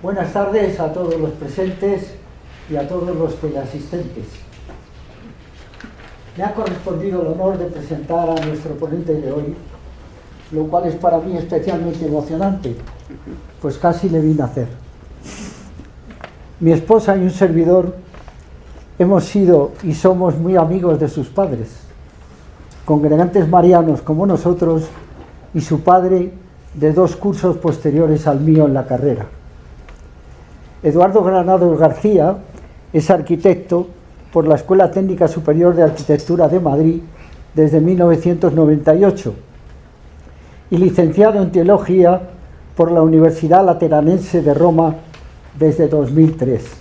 Buenas tardes a todos los presentes y a todos los teleasistentes. Me ha correspondido el honor de presentar a nuestro ponente de hoy, lo cual es para mí especialmente emocionante, pues casi le vi nacer. Mi esposa y un servidor hemos sido y somos muy amigos de sus padres, congregantes marianos como nosotros, y su padre de 2 cursos posteriores al mío en la carrera. Eduardo Granados García es arquitecto por la Escuela Técnica Superior de Arquitectura de Madrid desde 1998 y licenciado en Teología por la Universidad Lateranense de Roma desde 2003.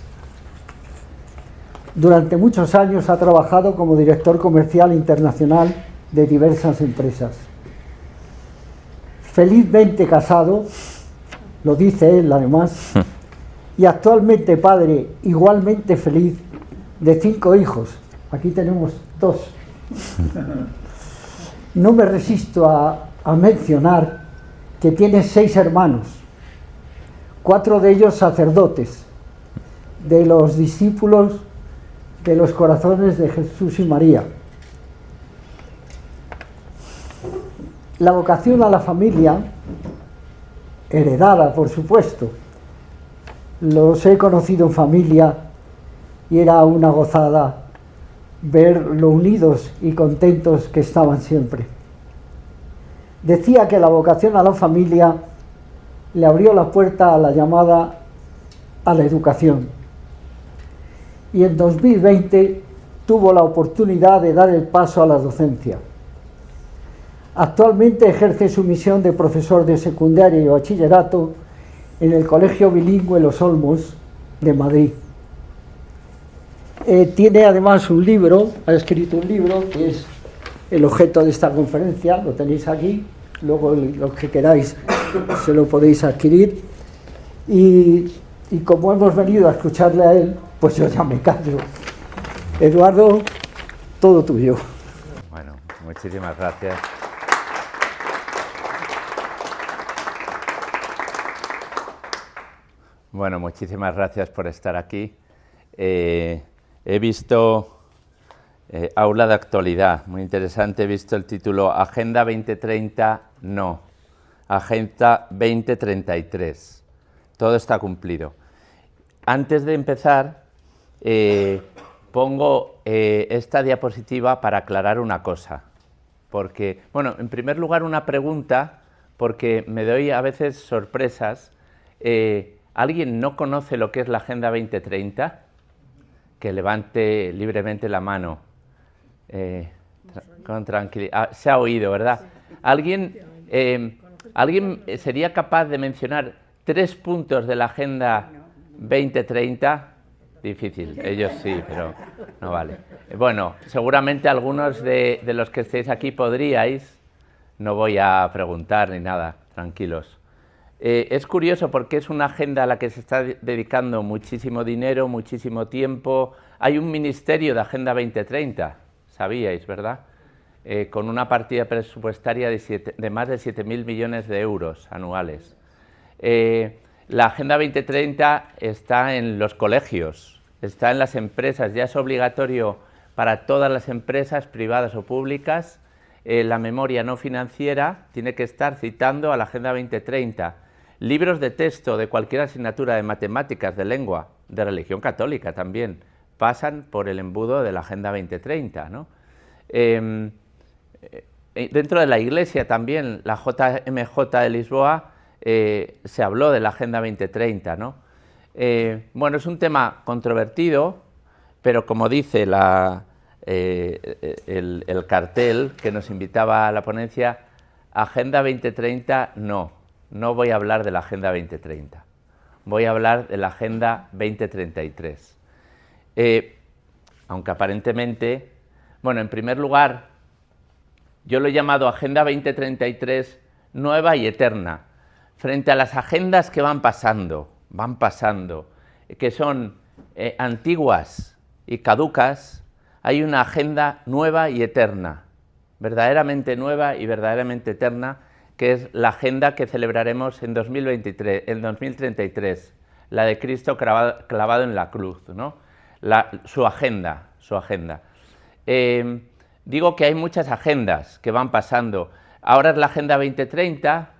Durante muchos años ha trabajado como director comercial internacional de diversas empresas. Felizmente casado, lo dice él además, y actualmente padre igualmente feliz de 5 hijos. Aquí tenemos 2. No me resisto a mencionar que tiene 6 hermanos, 4 de ellos sacerdotes, de los discípulos de los corazones de Jesús y María. La vocación a la familia, heredada por supuesto, los he conocido en familia y era una gozada ver lo unidos y contentos que estaban siempre. Decía que la vocación a la familia le abrió la puerta a la llamada a la educación. Y en 2020 tuvo la oportunidad de dar el paso a la docencia. Actualmente ejerce su misión de profesor de secundaria y bachillerato en el Colegio Bilingüe Los Olmos de Madrid. Tiene además un libro, ha escrito un libro que es el objeto de esta conferencia, lo tenéis aquí, luego los que queráis se lo podéis adquirir. Y como hemos venido a escucharle a él, pues yo ya me callo. Eduardo, todo tuyo. Bueno, muchísimas gracias. Bueno, muchísimas gracias por estar aquí. He visto Aula de Actualidad, muy interesante. He visto el título Agenda 2030, no. Agenda 2033. Todo está cumplido. Antes de empezar, pongo esta diapositiva para aclarar una cosa. Porque, bueno, en primer lugar una pregunta, porque me doy a veces sorpresas. ¿Alguien no conoce lo que es la Agenda 2030? Que levante libremente la mano. Con tranquilidad. Se ha oído, ¿verdad? Sí. ¿Alguien sería capaz de mencionar 3 puntos de la Agenda 2030? Difícil, ellos sí, pero no vale. Bueno, seguramente algunos de los que estéis aquí podríais. No voy a preguntar ni nada, tranquilos. Es curioso porque es una agenda a la que se está dedicando muchísimo dinero, muchísimo tiempo. Hay un ministerio de Agenda 2030, sabíais, ¿verdad? Con una partida presupuestaria de más de 7.000 millones de euros anuales. La Agenda 2030 está en los colegios, está en las empresas, ya es obligatorio para todas las empresas privadas o públicas. La memoria no financiera tiene que estar citando a la Agenda 2030. Libros de texto de cualquier asignatura de matemáticas, de lengua, de religión católica también, pasan por el embudo de la Agenda 2030, ¿no? Dentro de la Iglesia también, la JMJ de Lisboa, se habló de la Agenda 2030, ¿no? Bueno, es un tema controvertido, pero como dice el cartel que nos invitaba a la ponencia, Agenda 2030 no voy a hablar de la Agenda 2030, voy a hablar de la Agenda 2033. Aunque aparentemente, bueno, en primer lugar, yo lo he llamado Agenda 2033 nueva y eterna, frente a las agendas que van pasando, que son antiguas y caducas. Hay una agenda nueva y eterna, verdaderamente nueva y verdaderamente eterna, que es la agenda que celebraremos en 2033, la de Cristo clavado en la cruz, ¿no? Su agenda. Digo que hay muchas agendas que van pasando. Ahora es la Agenda 2030,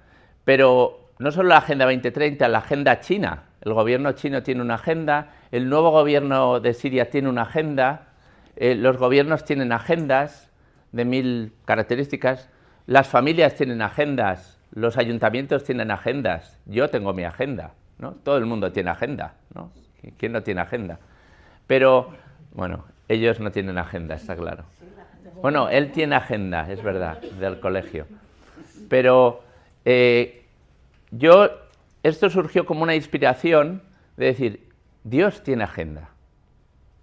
pero no solo la Agenda 2030, la agenda china. El gobierno chino tiene una agenda, el nuevo gobierno de Siria tiene una agenda, los gobiernos tienen agendas de 1000 características, las familias tienen agendas, los ayuntamientos tienen agendas, yo tengo mi agenda, ¿no? Todo el mundo tiene agenda, ¿no? ¿Quién no tiene agenda? Pero, bueno, ellos no tienen agenda, está claro. Bueno, él tiene agenda, es verdad, del colegio. Pero esto surgió como una inspiración de decir, Dios tiene agenda.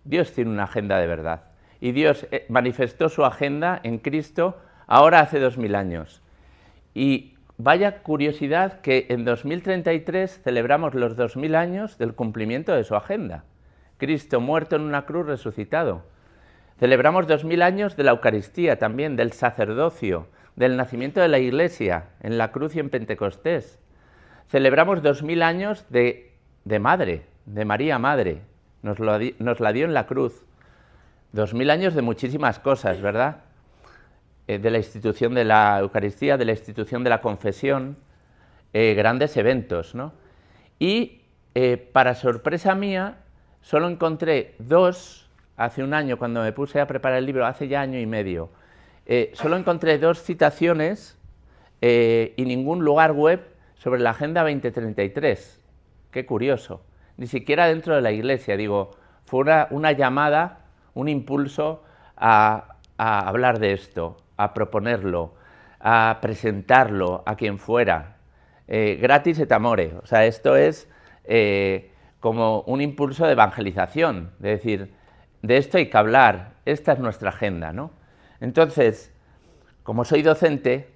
Dios tiene una agenda de verdad. Y Dios manifestó su agenda en Cristo ahora hace 2000 años. Y vaya curiosidad que en 2033 celebramos los 2000 años del cumplimiento de su agenda. Cristo muerto en una cruz, resucitado. Celebramos 2000 años de la Eucaristía también, del sacerdocio, del nacimiento de la Iglesia en la cruz y en Pentecostés. Celebramos 2000 años de madre, de María Madre, nos la dio en la cruz. 2000 años de muchísimas cosas, ¿verdad? De la institución de la Eucaristía, de la institución de la confesión, grandes eventos, ¿no? Y para sorpresa mía, solo encontré dos. Hace un año, cuando me puse a preparar el libro, hace ya año y medio, solo encontré 2 citaciones y ningún lugar web sobre la Agenda 2033. Qué curioso. Ni siquiera dentro de la Iglesia, digo, fue una llamada, un impulso a hablar de esto, a proponerlo, a presentarlo a quien fuera. Gratis et amore. O sea, esto es como un impulso de evangelización, de decir, de esto hay que hablar, esta es nuestra agenda, ¿no? Entonces, como soy docente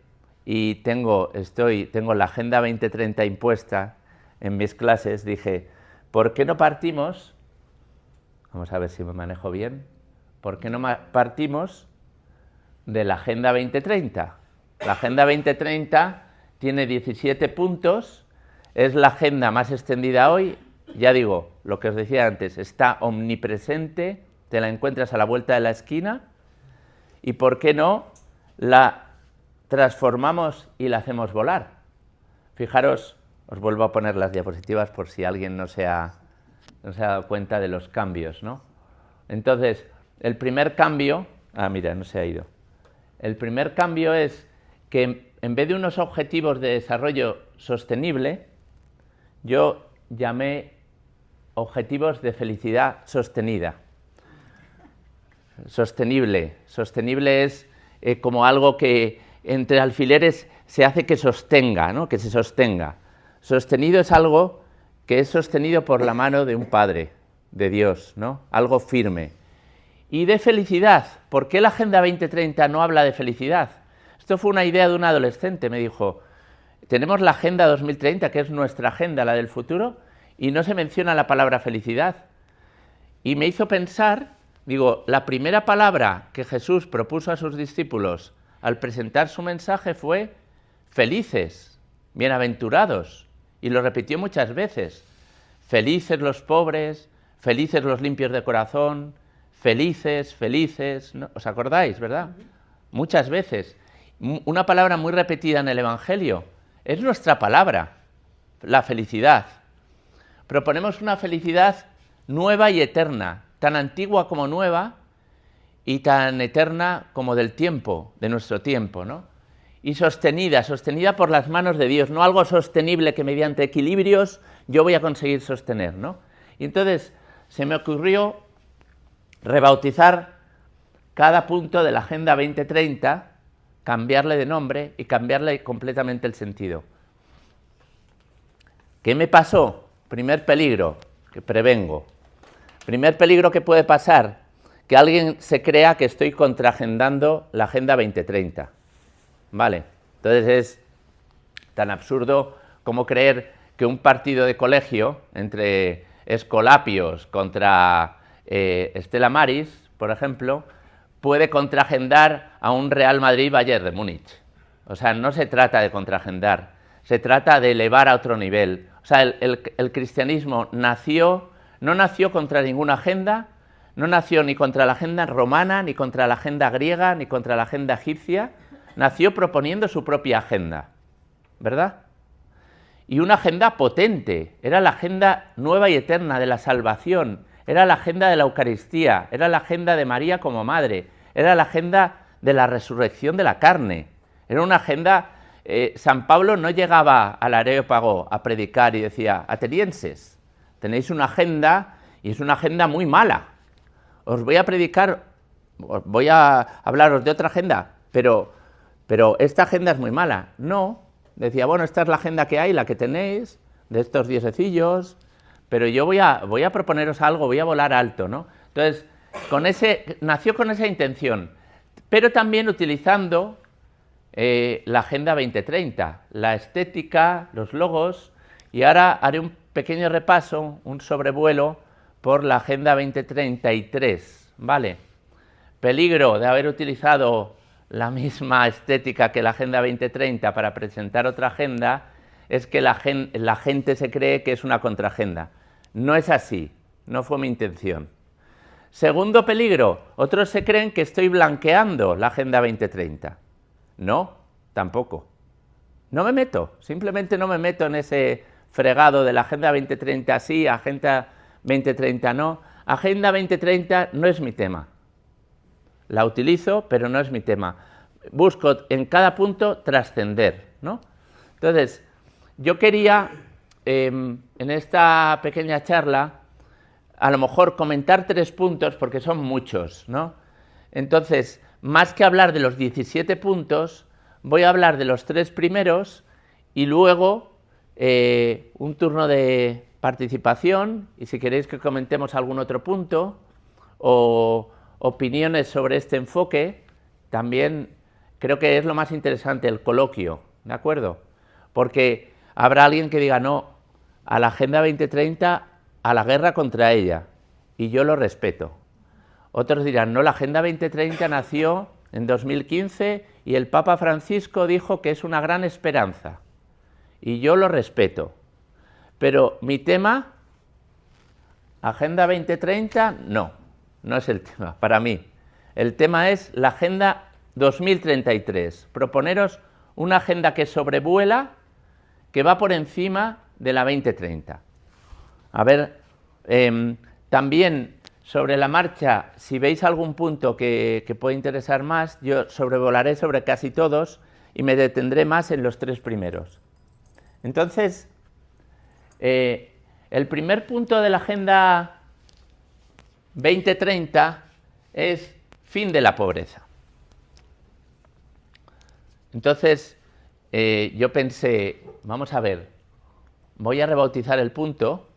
y tengo la Agenda 2030 impuesta en mis clases, dije, ¿por qué no partimos? Vamos a ver si me manejo bien. ¿Por qué no partimos de la Agenda 2030? La Agenda 2030 tiene 17 puntos, es la agenda más extendida hoy, ya digo, lo que os decía antes, está omnipresente, te la encuentras a la vuelta de la esquina, y ¿por qué no la transformamos y la hacemos volar? Fijaros, os vuelvo a poner las diapositivas por si alguien no se ha dado cuenta de los cambios, ¿no? Entonces, el primer cambio, mira, no se ha ido. El primer cambio es que en vez de unos objetivos de desarrollo sostenible, yo llamé objetivos de felicidad sostenida. Sostenible es como algo que entre alfileres se hace que sostenga, ¿no? Que se sostenga. Sostenido es algo que es sostenido por la mano de un Padre, de Dios, ¿no? Algo firme. Y de felicidad. ¿Por qué la Agenda 2030 no habla de felicidad? Esto fue una idea de un adolescente, me dijo, tenemos la Agenda 2030, que es nuestra agenda, la del futuro, y no se menciona la palabra felicidad. Y me hizo pensar, digo, la primera palabra que Jesús propuso a sus discípulos al presentar su mensaje fue felices, bienaventurados, y lo repitió muchas veces. Felices los pobres, felices los limpios de corazón, felices, ¿no? ¿Os acordáis, verdad? Muchas veces. Una palabra muy repetida en el Evangelio. Es nuestra palabra, la felicidad. Proponemos una felicidad nueva y eterna, tan antigua como nueva y tan eterna como del tiempo, de nuestro tiempo, ¿no? Y sostenida por las manos de Dios, no algo sostenible que mediante equilibrios yo voy a conseguir sostener, ¿no? Y entonces se me ocurrió rebautizar cada punto de la Agenda 2030, cambiarle de nombre y cambiarle completamente el sentido. ¿Qué me pasó? Primer peligro que prevengo. Primer peligro que puede pasar, que alguien se crea que estoy contraagendando la Agenda 2030. Vale, entonces es tan absurdo como creer que un partido de colegio entre escolapios contra Stella Maris, por ejemplo, puede contraagendar a un Real Madrid-Bayern de Múnich. O sea, no se trata de contraagendar, se trata de elevar a otro nivel. O sea, el cristianismo no nació contra ninguna agenda, no nació ni contra la agenda romana, ni contra la agenda griega, ni contra la agenda egipcia, nació proponiendo su propia agenda, ¿verdad? Y una agenda potente, era la agenda nueva y eterna de la salvación, era la agenda de la Eucaristía, era la agenda de María como madre, era la agenda de la resurrección de la carne, era una agenda... San Pablo no llegaba al Areópago a predicar y decía, atenienses, tenéis una agenda y es una agenda muy mala, os voy a predicar, os voy a hablaros de otra agenda, pero esta agenda es muy mala. No, decía, bueno, esta es la agenda que hay, la que tenéis, de estos diosecillos, pero yo voy a proponeros algo, voy a volar alto, ¿no? Entonces, nació con esa intención, pero también utilizando la Agenda 2030, la estética, los logos, y ahora haré un pequeño repaso, un sobrevuelo por la Agenda 2033, ¿vale? Peligro de haber utilizado la misma estética que la Agenda 2030 para presentar otra agenda es que la gente se cree que es una contraagenda. No es así, no fue mi intención. Segundo peligro, otros se creen que estoy blanqueando la Agenda 2030. No, tampoco. No me meto, simplemente no me meto en ese fregado de la Agenda 2030 sí, Agenda 2030 no. Agenda 2030 no es mi tema. La utilizo, pero no es mi tema. Busco en cada punto trascender, ¿no? Entonces, yo quería, en esta pequeña charla, a lo mejor comentar 3 puntos, porque son muchos, ¿no? Entonces, más que hablar de los 17 puntos, voy a hablar de los 3 primeros y luego un turno de participación, y si queréis que comentemos algún otro punto o opiniones sobre este enfoque, también creo que es lo más interesante, el coloquio, ¿de acuerdo? Porque habrá alguien que diga no a la Agenda 2030, a la guerra contra ella, y yo lo respeto. Otros dirán, no, la Agenda 2030 nació en 2015 y el Papa Francisco dijo que es una gran esperanza. Y yo lo respeto. Pero mi tema, Agenda 2030, no es el tema para mí. El tema es la Agenda 2033. Proponeros una agenda que sobrevuela, que va por encima de la 2030. A ver, también... Sobre la marcha, si veis algún punto que puede interesar más, yo sobrevolaré sobre casi todos y me detendré más en los 3 primeros. Entonces, el primer punto de la Agenda 2030 es fin de la pobreza. Entonces, yo pensé, vamos a ver, voy a rebautizar el punto.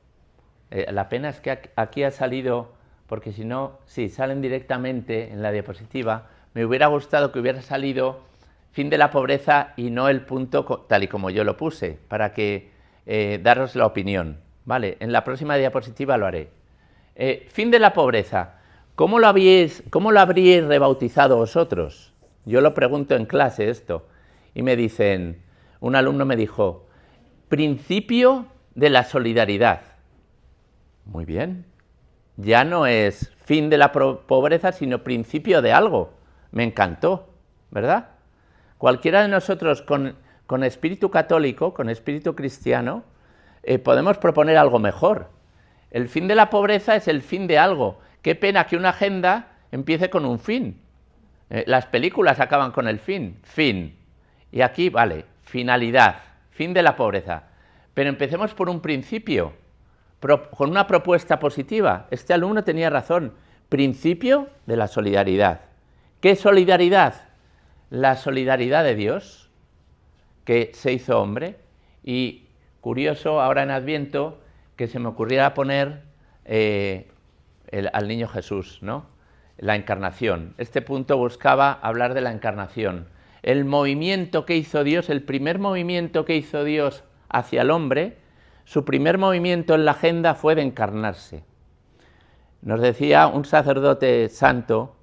La pena es que aquí ha salido... porque si no, sí, salen directamente en la diapositiva. Me hubiera gustado que hubiera salido fin de la pobreza y no el punto tal y como yo lo puse, para que daros la opinión, ¿vale? En la próxima diapositiva lo haré. Fin de la pobreza, ¿cómo lo habríais rebautizado vosotros? Yo lo pregunto en clase esto, y me dicen, un alumno me dijo, principio de la solidaridad. Muy bien. Ya no es fin de la pobreza, sino principio de algo. Me encantó, ¿verdad? Cualquiera de nosotros con espíritu católico, con espíritu cristiano, podemos proponer algo mejor. El fin de la pobreza es el fin de algo. Qué pena que una agenda empiece con un fin. Las películas acaban con el fin. Y aquí, vale, finalidad, fin de la pobreza. Pero empecemos por un principio. Con una propuesta positiva. Este alumno tenía razón. Principio de la solidaridad. ¿Qué solidaridad? La solidaridad de Dios, que se hizo hombre. Y curioso, ahora en Adviento, que se me ocurriera poner al niño Jesús, ¿no? La encarnación. Este punto buscaba hablar de la encarnación. El movimiento que hizo Dios, el primer movimiento que hizo Dios hacia el hombre, su primer movimiento en la agenda fue de encarnarse. Nos decía un sacerdote santo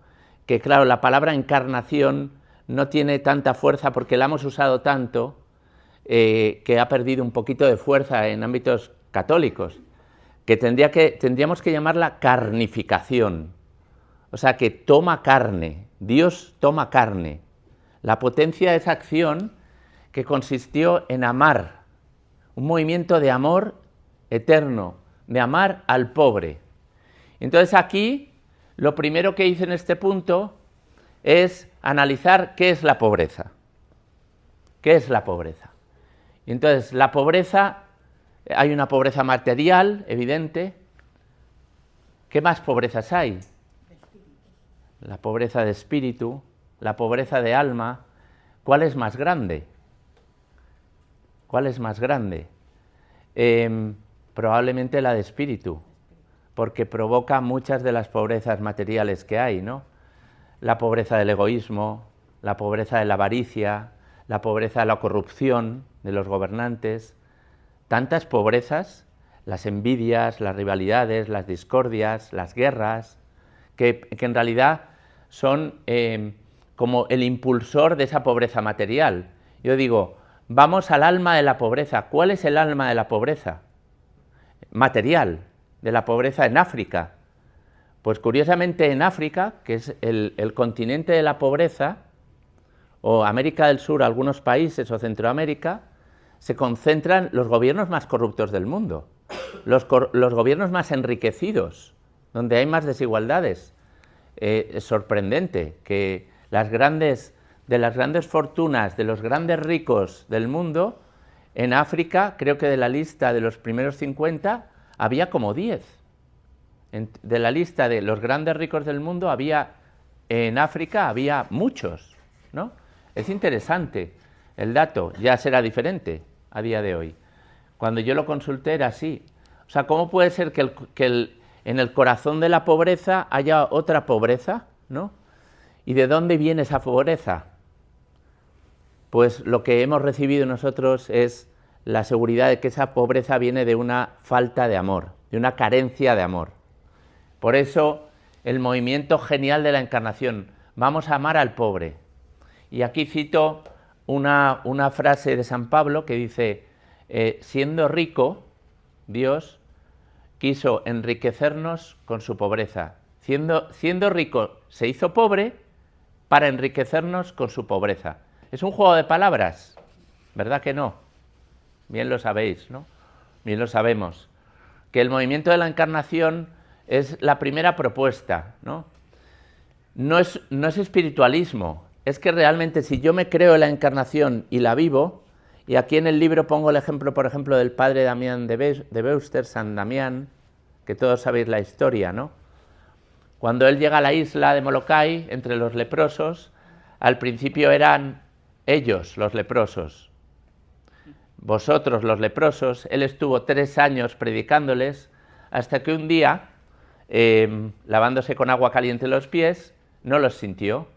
que, claro, la palabra encarnación no tiene tanta fuerza porque la hemos usado tanto que ha perdido un poquito de fuerza en ámbitos católicos, que tendríamos que llamarla carnificación, o sea, que toma carne, Dios toma carne. La potencia de esa acción que consistió en amar, un movimiento de amor eterno, de amar al pobre. Entonces aquí, lo primero que hice en este punto es analizar qué es la pobreza. ¿Qué es la pobreza? Y entonces, la pobreza, hay una pobreza material, evidente. ¿Qué más pobrezas hay? La pobreza de espíritu, la pobreza de alma. ¿Cuál es más grande? ¿Cuál es más grande? Probablemente la de espíritu, porque provoca muchas de las pobrezas materiales que hay, ¿no? La pobreza del egoísmo, la pobreza de la avaricia, la pobreza de la corrupción de los gobernantes, tantas pobrezas, las envidias, las rivalidades, las discordias, las guerras, que en realidad son como el impulsor de esa pobreza material. Yo digo, vamos al alma de la pobreza. ¿Cuál es el alma de la pobreza material, de la pobreza en África? Pues curiosamente en África, que es el continente de la pobreza, o América del Sur, algunos países, o Centroamérica, se concentran los gobiernos más corruptos del mundo, los gobiernos más enriquecidos, donde hay más desigualdades. Es sorprendente que de las grandes fortunas, de los grandes ricos del mundo, en África, creo que de la lista de los primeros 50, había como 10. De la lista de los grandes ricos del mundo, en África había muchos, ¿no? Es interesante el dato, ya será diferente a día de hoy. Cuando yo lo consulté era así. O sea, ¿cómo puede ser que en el corazón de la pobreza haya otra pobreza, ¿no? ¿Y de dónde viene esa pobreza? Pues lo que hemos recibido nosotros es la seguridad de que esa pobreza viene de una falta de amor, de una carencia de amor. Por eso el movimiento genial de la Encarnación, vamos a amar al pobre. Y aquí cito una frase de San Pablo que dice, siendo rico, Dios quiso enriquecernos con su pobreza. Siendo rico, se hizo pobre para enriquecernos con su pobreza. Es un juego de palabras, ¿verdad que no? Bien lo sabéis, ¿no? Bien lo sabemos. Que el movimiento de la Encarnación es la primera propuesta, ¿no? No es espiritualismo, es que realmente si yo me creo en la Encarnación y la vivo, y aquí en el libro pongo el ejemplo, por ejemplo, del padre Damián de Beuster, San Damián, que todos sabéis la historia, ¿no? Cuando él llega a la isla de Molokai, entre los leprosos, al principio eran ellos los leprosos, vosotros los leprosos. Él estuvo 3 años predicándoles, hasta que un día, lavándose con agua caliente los pies, no los sintió.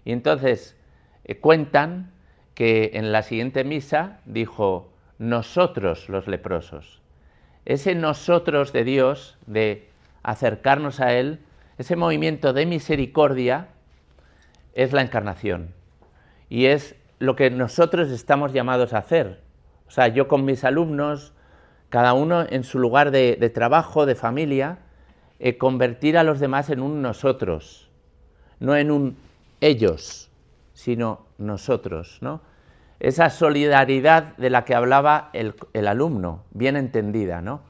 Y entonces cuentan que en la siguiente misa dijo, nosotros los leprosos. Ese nosotros de Dios, de acercarnos a Él, ese movimiento de misericordia, es la Encarnación. Y es lo que nosotros estamos llamados a hacer. O sea, yo con mis alumnos, cada uno en su lugar de trabajo, de familia, convertir a los demás en un nosotros, no en un ellos, sino nosotros, ¿no? Esa solidaridad de la que hablaba el alumno, bien entendida, ¿no?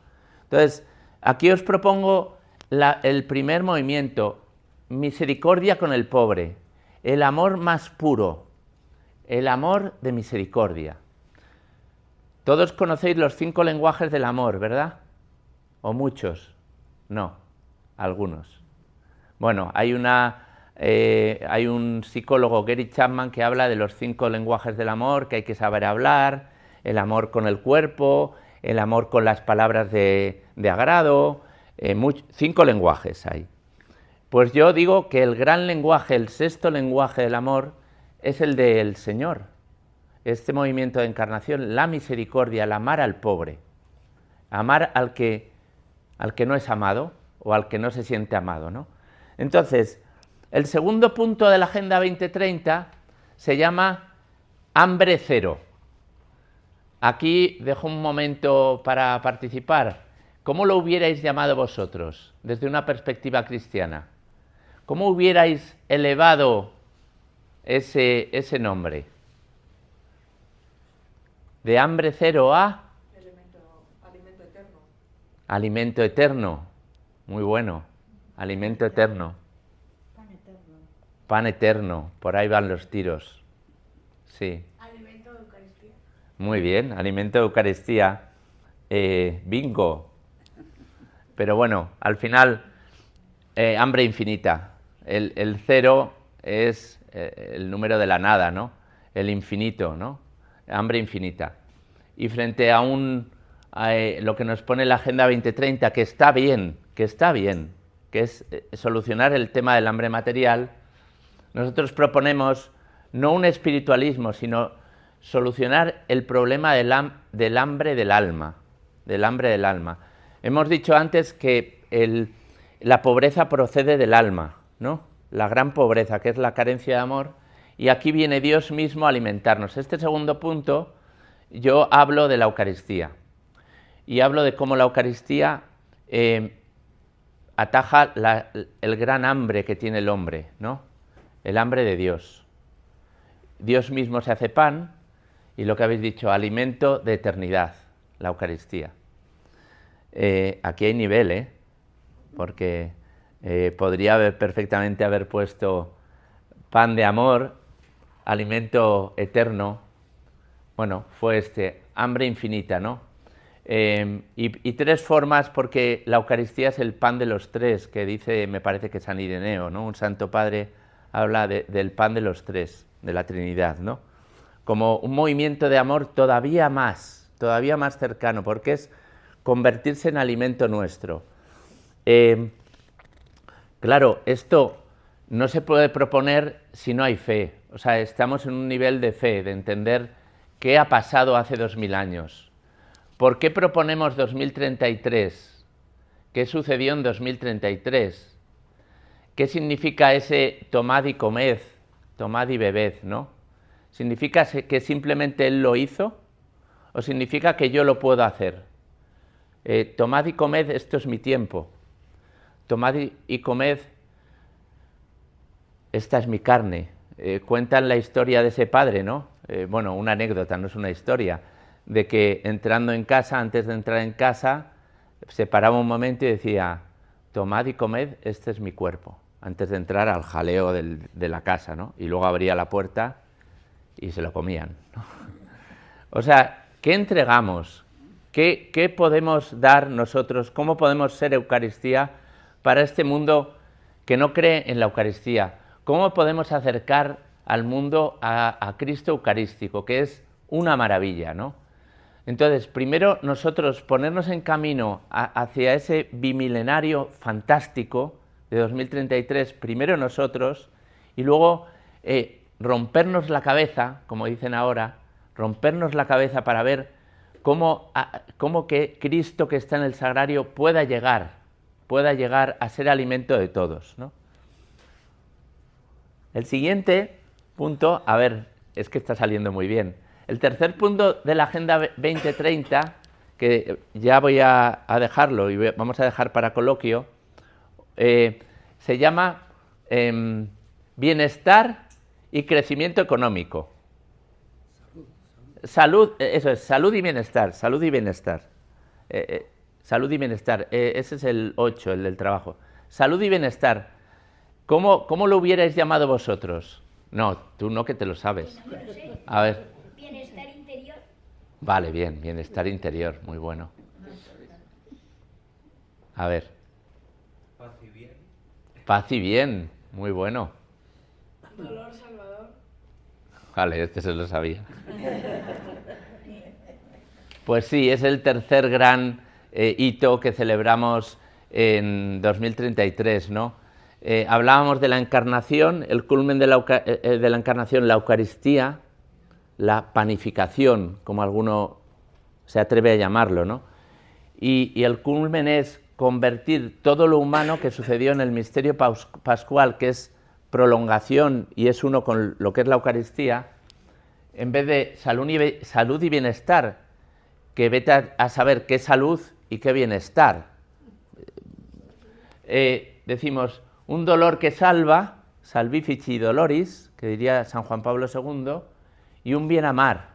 Entonces, aquí os propongo el primer movimiento, misericordia con el pobre, el amor más puro, el amor de misericordia. Todos conocéis los 5 lenguajes del amor, ¿verdad? ¿O muchos? No, algunos. Bueno, hay un psicólogo, Gary Chapman, que habla de los 5 lenguajes del amor, que hay que saber hablar, el amor con el cuerpo, el amor con las palabras de agrado, 5 lenguajes hay. Pues yo digo que el gran lenguaje, el 6º lenguaje del amor, es el del Señor. Este movimiento de encarnación, la misericordia, el amar al pobre, amar al que no es amado o al que no se siente amado, ¿no? Entonces, el segundo punto de la Agenda 2030 se llama hambre cero. Aquí dejo un momento para participar. ¿Cómo lo hubierais llamado vosotros desde una perspectiva cristiana? ¿Cómo hubierais elevado ese nombre? De hambre cero a... Alimento eterno. Alimento eterno. Muy bueno. Alimento eterno. Pan eterno. Pan eterno. Por ahí van los tiros. Sí. Alimento de Eucaristía. Muy bien. Alimento de Eucaristía. Bingo. Pero bueno, al final, hambre infinita. El cero es el número de la nada, ¿no? El infinito, ¿no? Hambre infinita. Y frente a lo que nos pone la Agenda 2030, que está bien, que es solucionar el tema del hambre material, nosotros proponemos no un espiritualismo, sino solucionar el problema del hambre del alma, Hemos dicho antes que la pobreza procede del alma, ¿no? La gran pobreza, que es la carencia de amor, y aquí viene Dios mismo a alimentarnos. Este segundo punto, yo hablo de la Eucaristía, y hablo de cómo la Eucaristía ataja el gran hambre que tiene el hombre, ¿no? El hambre de Dios. Dios mismo se hace pan, y lo que habéis dicho, alimento de eternidad, la Eucaristía. Aquí hay nivel, porque podría perfectamente haber puesto pan de amor, alimento eterno. Bueno, fue hambre infinita, ¿no? Y tres formas, porque la Eucaristía es el pan de los tres, que dice, me parece que San Ireneo, ¿no? Un santo padre habla del pan de los tres, de la Trinidad, ¿no? Como un movimiento de amor todavía más cercano, porque es convertirse en alimento nuestro. Claro, esto no se puede proponer si no hay fe. O sea, estamos en un nivel de fe, de entender qué ha pasado hace 2000 años. ¿Por qué proponemos 2033? ¿Qué sucedió en 2033? ¿Qué significa ese tomad y comed, tomad y bebed, ¿no? ¿Significa que simplemente Él lo hizo? ¿O significa que yo lo puedo hacer? Tomad y comed, esto es mi tiempo. Tomad y comed, esta es mi carne. Cuentan la historia de ese padre, ¿no? Bueno, una anécdota, no es una historia, de que entrando en casa, antes de entrar en casa, se paraba un momento y decía, tomad y comed, este es mi cuerpo, antes de entrar al jaleo de la casa, ¿no? Y luego abría la puerta y se lo comían, ¿no? O sea, ¿qué entregamos? ¿Qué podemos dar nosotros? ¿Cómo podemos ser Eucaristía para este mundo que no cree en la Eucaristía? ¿Cómo podemos acercar al mundo a Cristo Eucarístico, que es una maravilla, ¿no? Entonces, primero nosotros ponernos en camino hacia ese bimilenario fantástico de 2033, primero nosotros, y luego rompernos la cabeza, como dicen ahora, rompernos la cabeza para ver cómo que Cristo que está en el sagrario pueda llegar a ser alimento de todos, ¿no? El siguiente punto, a ver, es que está saliendo muy bien. El tercer punto de la Agenda 2030, que ya voy a dejarlo y vamos a dejar para coloquio, se llama bienestar y crecimiento económico. Salud, eso es, salud y bienestar. Salud y bienestar, ese es el 8, el del trabajo. Salud y bienestar. ¿Cómo lo hubierais llamado vosotros? No, tú no, que te lo sabes. Yo lo sé. A ver. Bienestar interior. Vale, bien, bienestar interior, muy bueno. A ver. Paz y bien. Paz y bien, muy bueno. Dolor salvador. Vale, este se lo sabía. Pues sí, es el tercer gran hito que celebramos en 2033, ¿no? Hablábamos de la encarnación, el culmen de la encarnación, la Eucaristía, la panificación, como alguno se atreve a llamarlo, ¿no? Y el culmen es convertir todo lo humano que sucedió en el misterio pascual, que es prolongación y es uno con lo que es la Eucaristía, en vez de salud y bienestar, que vete a saber qué salud y qué bienestar. Decimos, un dolor que salva, salvifici doloris, que diría San Juan Pablo II, y un bien amar.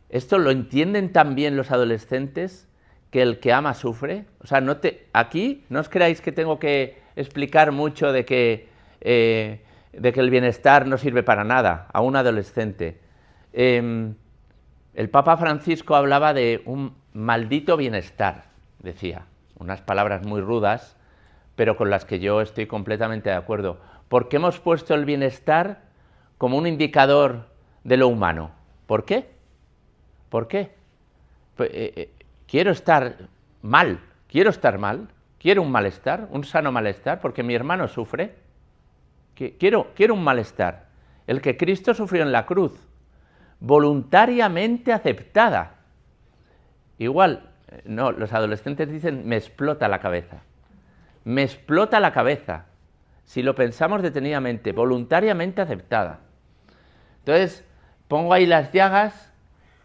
Esto lo entienden también los adolescentes, que el que ama sufre. O sea, aquí no os creáis que tengo que explicar mucho de que el bienestar no sirve para nada a un adolescente. El Papa Francisco hablaba de un maldito bienestar, decía, unas palabras muy rudas, pero con las que yo estoy completamente de acuerdo, porque hemos puesto el bienestar como un indicador de lo humano. ¿Por qué? ¿Por qué? Quiero estar mal, quiero un malestar, un sano malestar, porque mi hermano sufre. Quiero un malestar, el que Cristo sufrió en la cruz, voluntariamente aceptada. Igual, no, los adolescentes dicen, me explota la cabeza. Me explota la cabeza, si lo pensamos detenidamente, voluntariamente aceptada. Entonces, pongo ahí las llagas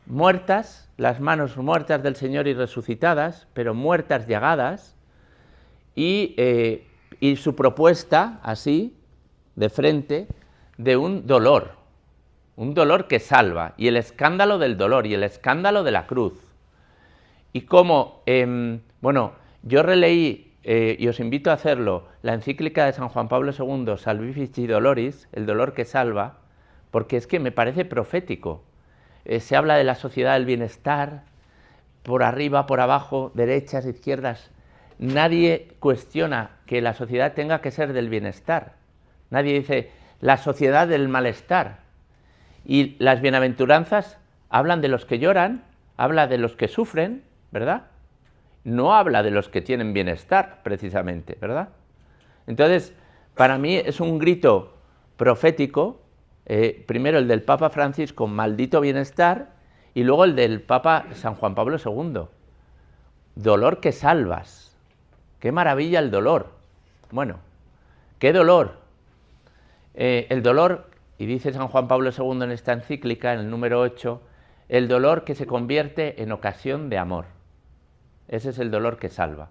muertas, las manos muertas del Señor y resucitadas, pero muertas, llagadas, y su propuesta, así, de frente, de un dolor que salva, y el escándalo del dolor, y el escándalo de la cruz. Y como, yo releí, y os invito a hacerlo, la encíclica de San Juan Pablo II, Salvifici Doloris, el dolor que salva, porque es que me parece profético. Se habla de la sociedad del bienestar, por arriba, por abajo, derechas, izquierdas. Nadie cuestiona que la sociedad tenga que ser del bienestar. Nadie dice la sociedad del malestar. Y las bienaventuranzas hablan de los que lloran, habla de los que sufren, ¿verdad? No habla de los que tienen bienestar, precisamente, ¿verdad? Entonces, para mí es un grito profético, primero el del Papa Francisco, maldito bienestar, y luego el del Papa San Juan Pablo II, dolor que salvas. ¡Qué maravilla el dolor! Bueno, ¿qué dolor? El dolor, y dice San Juan Pablo II en esta encíclica, en el número 8, el dolor que se convierte en ocasión de amor. Ese es el dolor que salva,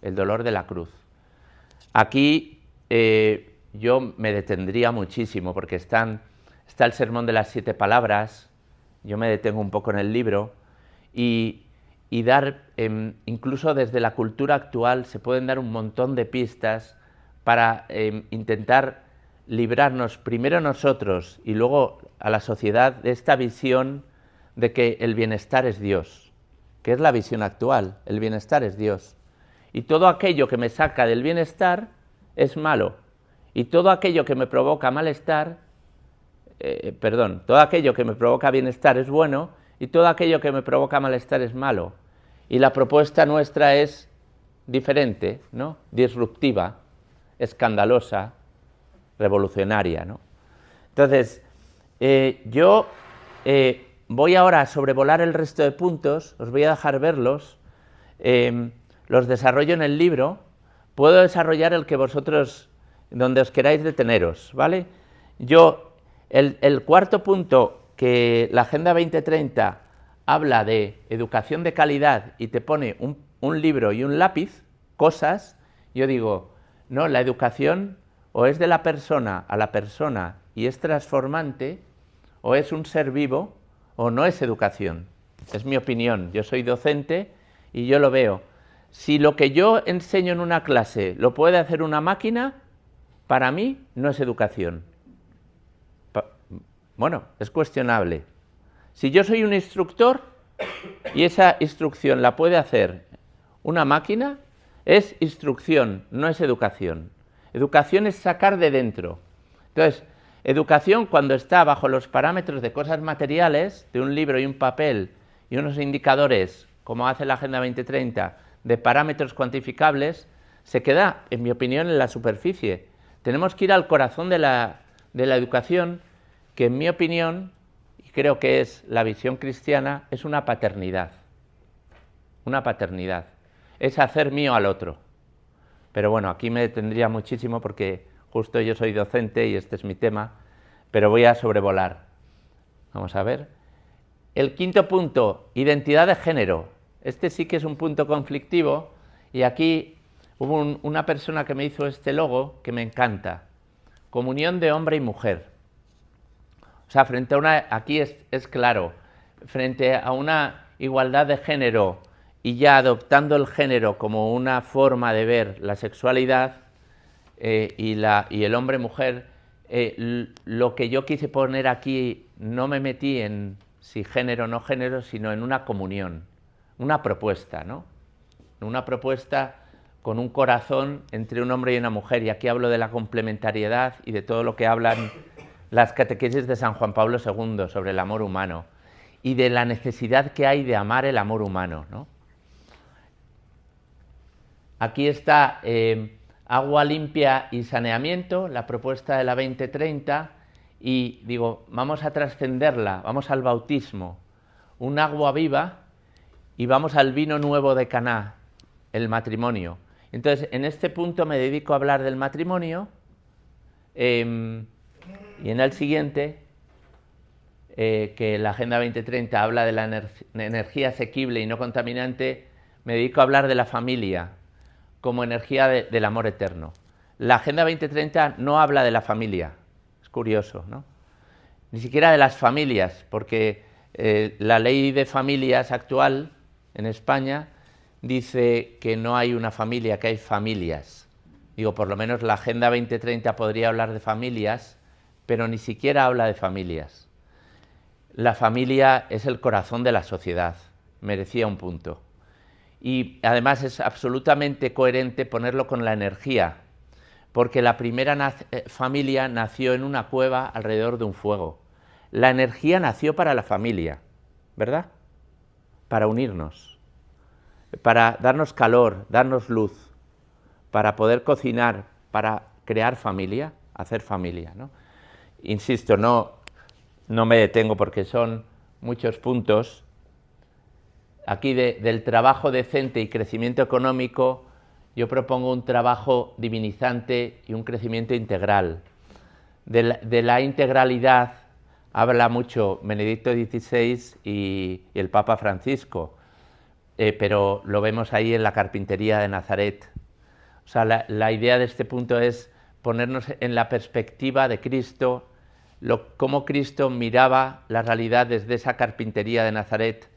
el dolor de la cruz. Aquí yo me detendría muchísimo porque está el sermón de las 7 palabras, yo me detengo un poco en el libro, y dar, incluso desde la cultura actual, se pueden dar un montón de pistas para intentar librarnos primero nosotros y luego a la sociedad de esta visión de que el bienestar es Dios, que es la visión actual, el bienestar es Dios. Y todo aquello que me saca del bienestar es malo. Y todo aquello que me provoca malestar, todo aquello que me provoca bienestar es bueno, y todo aquello que me provoca malestar es malo. Y la propuesta nuestra es diferente, ¿no? Disruptiva, escandalosa, revolucionaria, ¿no? Entonces, yo voy ahora a sobrevolar el resto de puntos, os voy a dejar verlos, los desarrollo en el libro, puedo desarrollar el que vosotros, donde os queráis deteneros, ¿vale? El cuarto punto, que la Agenda 2030 habla de educación de calidad y te pone un libro y un lápiz, cosas, yo digo, no, la educación o es de la persona a la persona y es transformante, o es un ser vivo, o no es educación. Es mi opinión, yo soy docente y yo lo veo. Si lo que yo enseño en una clase lo puede hacer una máquina, para mí no es educación. Bueno, es cuestionable. Si yo soy un instructor y esa instrucción la puede hacer una máquina, es instrucción, no es educación. Educación es sacar de dentro. Entonces, educación, cuando está bajo los parámetros de cosas materiales, de un libro y un papel y unos indicadores, como hace la Agenda 2030, de parámetros cuantificables, se queda, en mi opinión, en la superficie. Tenemos que ir al corazón de la educación, que en mi opinión, y creo que es la visión cristiana, es una paternidad. Una paternidad. Es hacer mío al otro. Pero bueno, aquí me detendría muchísimo porque justo yo soy docente y este es mi tema, pero voy a sobrevolar. Vamos a ver. El quinto punto, identidad de género. Este sí que es un punto conflictivo y aquí hubo una persona que me hizo este logo que me encanta. Comunión de hombre y mujer. O sea, frente a una, aquí es claro, frente a una igualdad de género y ya adoptando el género como una forma de ver la sexualidad y el hombre-mujer, lo que yo quise poner aquí, no me metí en si género o no género, sino en una comunión, una propuesta, ¿no? Una propuesta con un corazón entre un hombre y una mujer, y aquí hablo de la complementariedad y de todo lo que hablan las catequesis de San Juan Pablo II sobre el amor humano y de la necesidad que hay de amar el amor humano, ¿no? Aquí está agua limpia y saneamiento, la propuesta de la 2030, y digo, vamos a trascenderla, vamos al bautismo, un agua viva, y vamos al vino nuevo de Caná, el matrimonio. Entonces, en este punto me dedico a hablar del matrimonio, y en el siguiente, que la Agenda 2030 habla de la energía asequible y no contaminante, me dedico a hablar de la familia como energía del amor eterno. La Agenda 2030 no habla de la familia, es curioso, ¿no? Ni siquiera de las familias, porque la ley de familias actual en España dice que no hay una familia, que hay familias. Digo, por lo menos la Agenda 2030 podría hablar de familias, pero ni siquiera habla de familias. La familia es el corazón de la sociedad, merecía un punto. Y además es absolutamente coherente ponerlo con la energía, porque la primera familia nació en una cueva alrededor de un fuego. La energía nació para la familia, ¿verdad? Para unirnos, para darnos calor, darnos luz, para poder cocinar, para crear familia, hacer familia, ¿no? Insisto, no me detengo porque son muchos puntos. Aquí del trabajo decente y crecimiento económico, yo propongo un trabajo divinizante y un crecimiento integral. De la integralidad habla mucho Benedicto XVI y el Papa Francisco, pero lo vemos ahí en la carpintería de Nazaret. O sea, la idea de este punto es ponernos en la perspectiva de Cristo, cómo Cristo miraba la realidad desde esa carpintería de Nazaret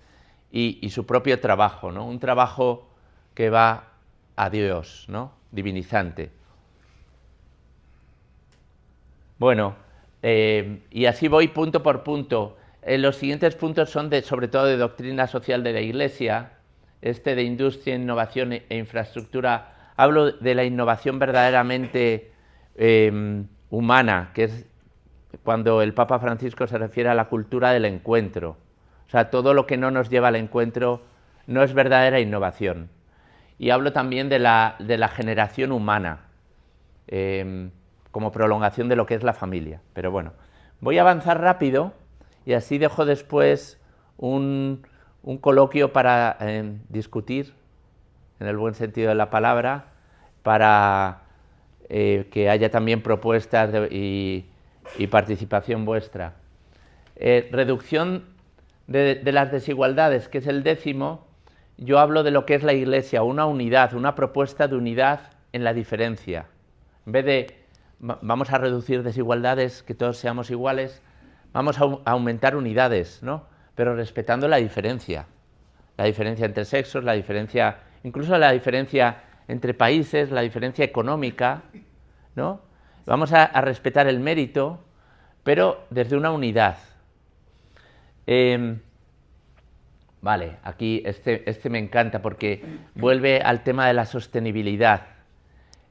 y su propio trabajo, ¿no? Un trabajo que va a Dios, ¿no? Divinizante. Bueno, y así voy punto por punto. Los siguientes puntos son sobre todo de doctrina social de la Iglesia, de industria, innovación e infraestructura. Hablo de la innovación verdaderamente humana, que es cuando el Papa Francisco se refiere a la cultura del encuentro. O sea, todo lo que no nos lleva al encuentro no es verdadera innovación. Y hablo también de la generación humana, como prolongación de lo que es la familia. Pero bueno, voy a avanzar rápido y así dejo después un coloquio para discutir, en el buen sentido de la palabra, para que haya también propuestas y participación vuestra. Reducción de las desigualdades, que es el 10º, yo hablo de lo que es la Iglesia, una unidad, una propuesta de unidad en la diferencia. En vez de vamos a reducir desigualdades, que todos seamos iguales, vamos a aumentar unidades, ¿no? Pero respetando la diferencia entre sexos, incluso la diferencia entre países, la diferencia económica, ¿no? Vamos a respetar el mérito, pero desde una unidad. Vale, aquí este me encanta porque vuelve al tema de la sostenibilidad.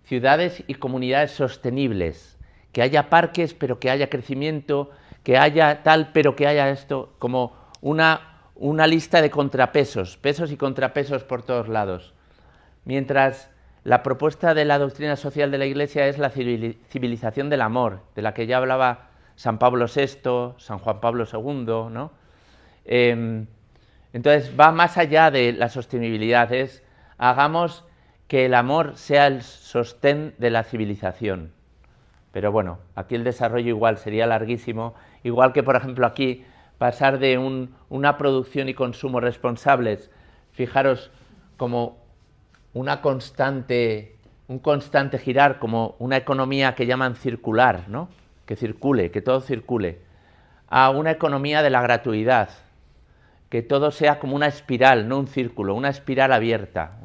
Ciudades y comunidades sostenibles, que haya parques pero que haya crecimiento, que haya tal pero que haya esto, como una lista de contrapesos, pesos y contrapesos por todos lados. Mientras la propuesta de la doctrina social de la Iglesia es la civilización del amor, de la que ya hablaba San Pablo VI, San Juan Pablo II, ¿no? Entonces va más allá de la sostenibilidad, hagamos que el amor sea el sostén de la civilización. Pero bueno, aquí el desarrollo igual sería larguísimo, igual que por ejemplo aquí pasar de una producción y consumo responsables, fijaros, como un constante girar, como una economía que llaman circular, ¿no? Que circule, que todo circule, a una economía de la gratuidad, que todo sea como una espiral, no un círculo, una espiral abierta,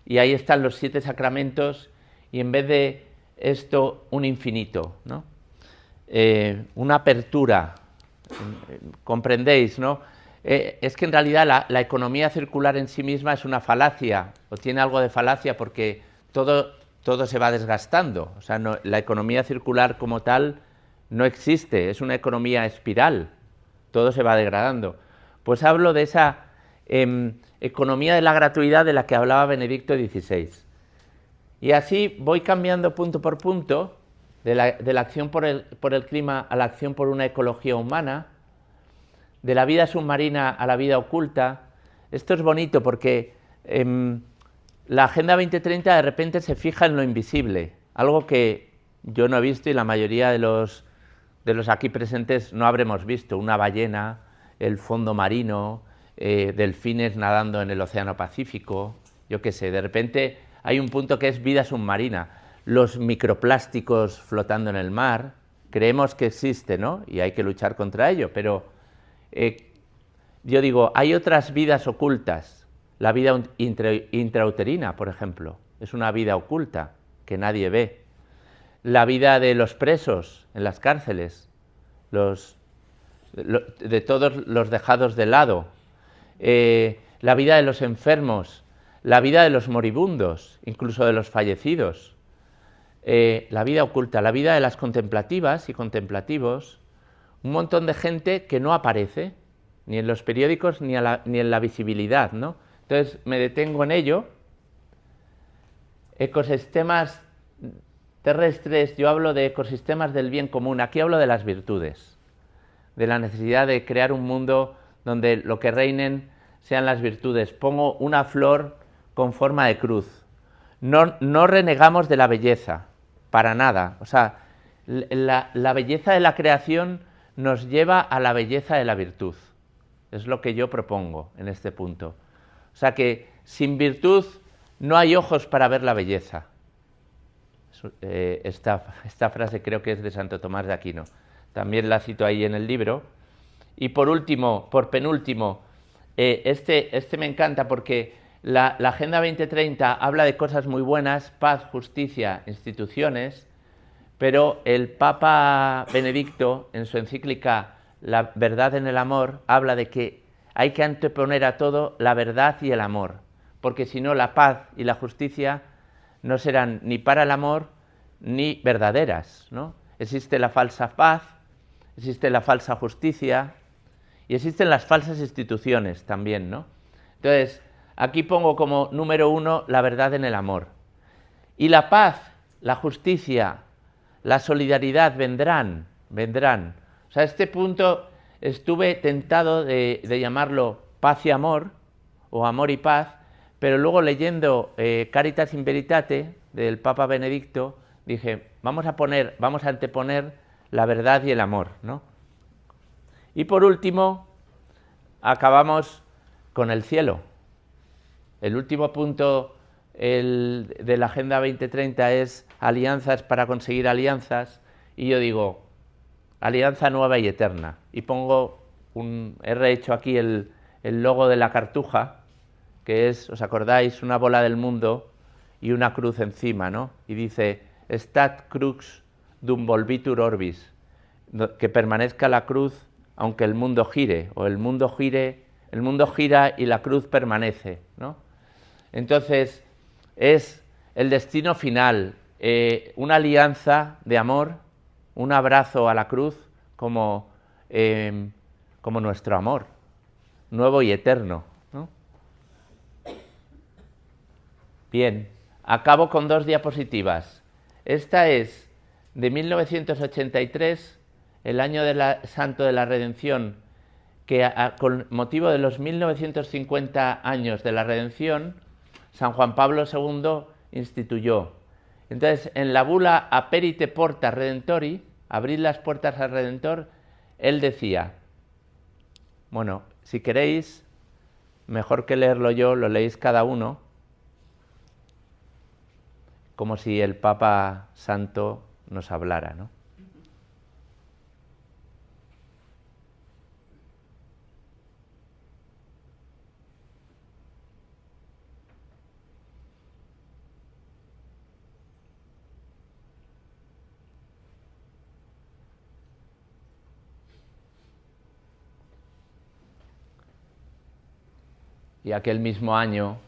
Y ahí están los 7 sacramentos y en vez de esto un infinito, ¿no? Una apertura, comprendéis, ¿no? Es que en realidad la economía circular en sí misma es una falacia, o tiene algo de falacia porque todo se va desgastando. O sea, la economía circular como tal no existe, es una economía espiral, todo se va degradando. Pues hablo de esa economía de la gratuidad de la que hablaba Benedicto XVI. Y así voy cambiando punto por punto, de la acción por el clima a la acción por una ecología humana, de la vida submarina a la vida oculta. Esto es bonito porque la Agenda 2030 de repente se fija en lo invisible, algo que yo no he visto y la mayoría de los aquí presentes no habremos visto, una ballena, el fondo marino, delfines nadando en el Océano Pacífico, yo qué sé, de repente hay un punto que es vida submarina, los microplásticos flotando en el mar, creemos que existe, ¿no? Y hay que luchar contra ello, pero yo digo, hay otras vidas ocultas, la vida intrauterina, por ejemplo, es una vida oculta que nadie ve, la vida de los presos en las cárceles, de todos los dejados de lado, la vida de los enfermos, la vida de los moribundos, incluso de los fallecidos, la vida oculta, la vida de las contemplativas y contemplativos, un montón de gente que no aparece, ni en los periódicos ni en la visibilidad, ¿no? Entonces me detengo en ello. Ecosistemas terrestres, yo hablo de ecosistemas del bien común, aquí hablo de las virtudes, de la necesidad de crear un mundo donde lo que reinen sean las virtudes. Pongo una flor con forma de cruz. No renegamos de la belleza, para nada. O sea, la belleza de la creación nos lleva a la belleza de la virtud. Es lo que yo propongo en este punto. O sea que sin virtud no hay ojos para ver la belleza. Esta frase creo que es de Santo Tomás de Aquino. También la cito ahí en el libro. Y por último, por penúltimo, este me encanta porque la Agenda 2030 habla de cosas muy buenas, paz, justicia, instituciones, pero el Papa Benedicto, en su encíclica La verdad en el amor, habla de que hay que anteponer a todo la verdad y el amor, porque si no la paz y la justicia no serán ni para el amor ni verdaderas, ¿no? Existe la falsa paz, existe la falsa justicia y existen las falsas instituciones también, ¿no? Entonces, aquí pongo como número 1 la verdad en el amor. Y la paz, la justicia, la solidaridad vendrán. O sea, a este punto estuve tentado de llamarlo paz y amor, o amor y paz, pero luego leyendo Caritas in Veritate del Papa Benedicto, dije, vamos a anteponer la verdad y el amor, ¿no? Y por último, acabamos con el cielo. El último punto de la Agenda 2030 es alianzas para conseguir alianzas, y yo digo, alianza nueva y eterna. Y pongo he rehecho aquí el logo de la cartuja, que es, ¿os acordáis? Una bola del mundo y una cruz encima, ¿no? Y dice, stat crux dum volvitur orbis, que permanezca la cruz aunque el mundo gire, o el mundo gira y la cruz permanece, ¿no? Entonces, es el destino final, una alianza de amor, un abrazo a la cruz como nuestro amor, nuevo y eterno, ¿no? Bien, acabo con 2 diapositivas. Esta es de 1983, el año santo de la Redención, que con motivo de los 1950 años de la Redención, San Juan Pablo II instituyó. Entonces, en la bula Aperite Porta Redentori, abrid las puertas al Redentor, él decía, bueno, si queréis, mejor que leerlo yo, lo leéis cada uno, como si el Papa Santo nos hablara, ¿no? Y aquel mismo año,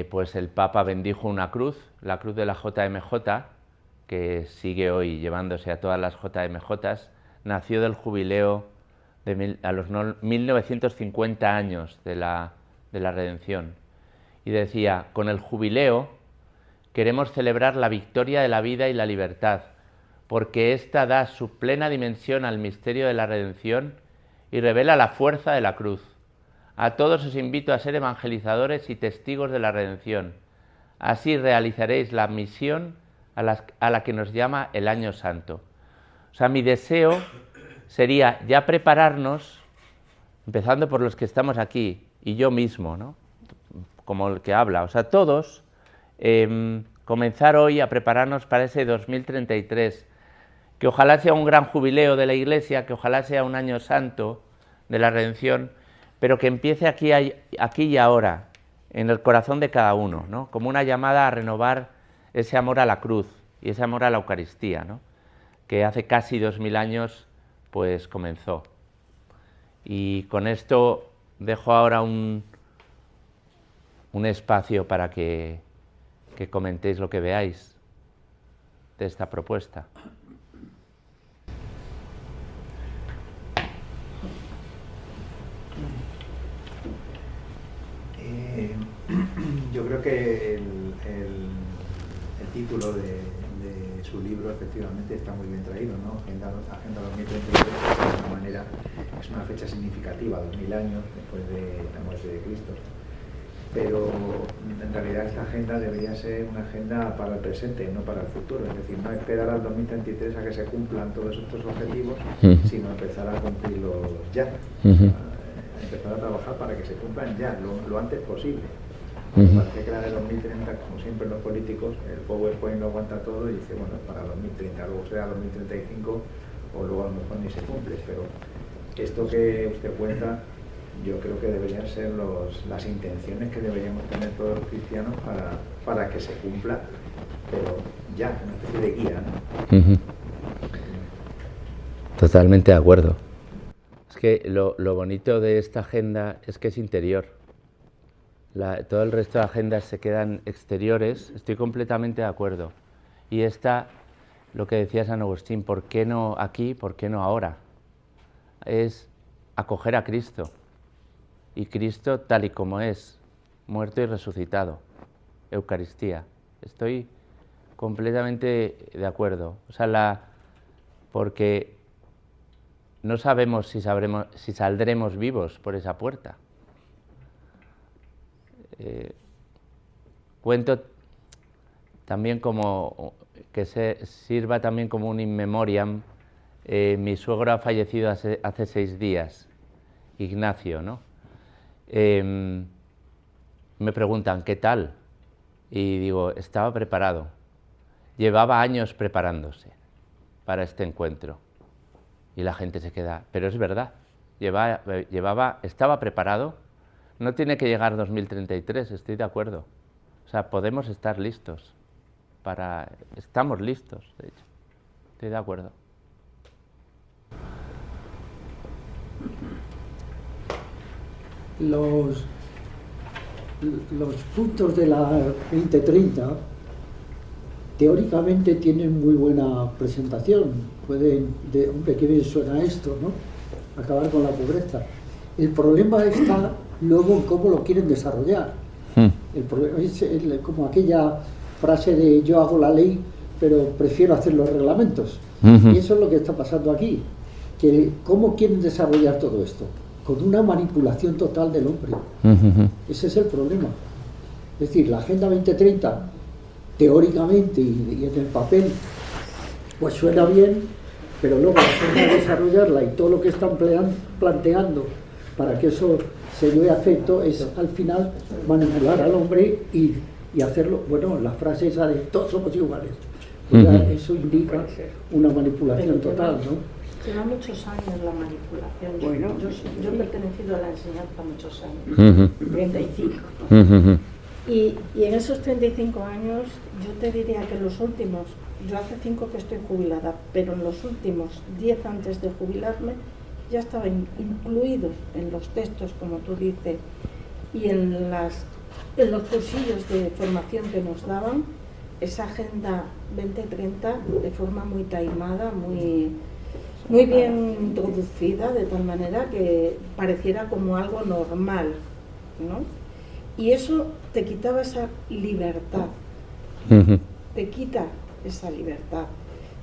pues el Papa bendijo una cruz, la cruz de la JMJ, que sigue hoy llevándose a todas las JMJs, nació del jubileo a los 1950 años de la redención. Y decía, con el jubileo queremos celebrar la victoria de la vida y la libertad, porque ésta da su plena dimensión al misterio de la redención y revela la fuerza de la cruz. A todos os invito a ser evangelizadores y testigos de la redención. Así realizaréis la misión a la que nos llama el Año Santo. O sea, mi deseo sería ya prepararnos, empezando por los que estamos aquí, y yo mismo, ¿no? Como el que habla, o sea, todos, comenzar hoy a prepararnos para ese 2033, que ojalá sea un gran jubileo de la Iglesia, que ojalá sea un año santo de la redención, pero que empiece aquí y ahora, en el corazón de cada uno, ¿no? Como una llamada a renovar ese amor a la cruz y ese amor a la Eucaristía, ¿no? Que hace casi 2000 años pues comenzó. Y con esto dejo ahora un espacio para que comentéis lo que veáis de esta propuesta. Yo creo que el título de su libro efectivamente está muy bien traído, ¿no? Agenda 2033 de alguna manera es una fecha significativa, 2000 años después de la muerte de Cristo. Pero en realidad esta agenda debería ser una agenda para el presente, no para el futuro. Es decir, no esperar al 2033 a que se cumplan todos estos objetivos, sino empezar a cumplirlos ya. Empezar a trabajar para que se cumplan ya, lo antes posible. Parece que la de 2030, como siempre los políticos, el PowerPoint lo aguanta todo y dice, bueno, para 2030, luego será 2035 o luego a lo mejor ni se cumple. Pero esto que usted cuenta, yo creo que deberían ser las intenciones que deberíamos tener todos los cristianos para que se cumpla, pero ya, una especie de guía, ¿no? Totalmente de acuerdo. Es que lo bonito de esta agenda es que es interior. Todo el resto de agendas se quedan exteriores, estoy completamente de acuerdo. Y esta, lo que decía San Agustín, ¿por qué no aquí, por qué no ahora? Es acoger a Cristo. Y Cristo tal y como es, muerto y resucitado, Eucaristía. Estoy completamente de acuerdo. O sea, porque no sabemos si saldremos vivos por esa puerta. Cuento también como que sirva también como un in memoriam. Mi suegro ha fallecido hace 6 días, Ignacio, ¿no? Me preguntan, ¿qué tal? Y digo, estaba preparado. Llevaba años preparándose para este encuentro. Y la gente se queda, pero es verdad, estaba preparado. No tiene que llegar 2033, estoy de acuerdo. O sea, podemos estar listos. Estamos listos, de hecho. Estoy de acuerdo. Los puntos de la 2030 teóricamente tienen muy buena presentación. Hombre, qué bien suena esto, ¿no? Acabar con la pobreza. El problema está luego en cómo lo quieren desarrollar. El problema es como aquella frase de yo hago la ley, pero prefiero hacer los reglamentos. Y eso es lo que está pasando aquí. Que ¿cómo quieren desarrollar todo esto? Con una manipulación total del hombre. Ese es el problema. Es decir, la Agenda 2030, teóricamente y en el papel, pues suena bien, pero luego la forma de desarrollarla y todo lo que están planteando para que eso se lleve a efecto es al final manipular al hombre y hacerlo, bueno, la frase esa de todos somos iguales, pues ya eso indica una manipulación total, ¿no? Lleva muchos años la manipulación. Bueno, yo he pertenecido a la enseñanza muchos años, 35. Y en esos 35 años, yo te diría que los últimos, yo hace 5 que estoy jubilada, pero en los últimos 10 antes de jubilarme, ya estaba incluido en los textos, como tú dices, y en los cursillos de formación que nos daban, esa Agenda 2030 de forma muy taimada, muy bien introducida, de tal manera que pareciera como algo normal, ¿no? Y eso te quitaba esa libertad, te quita esa libertad.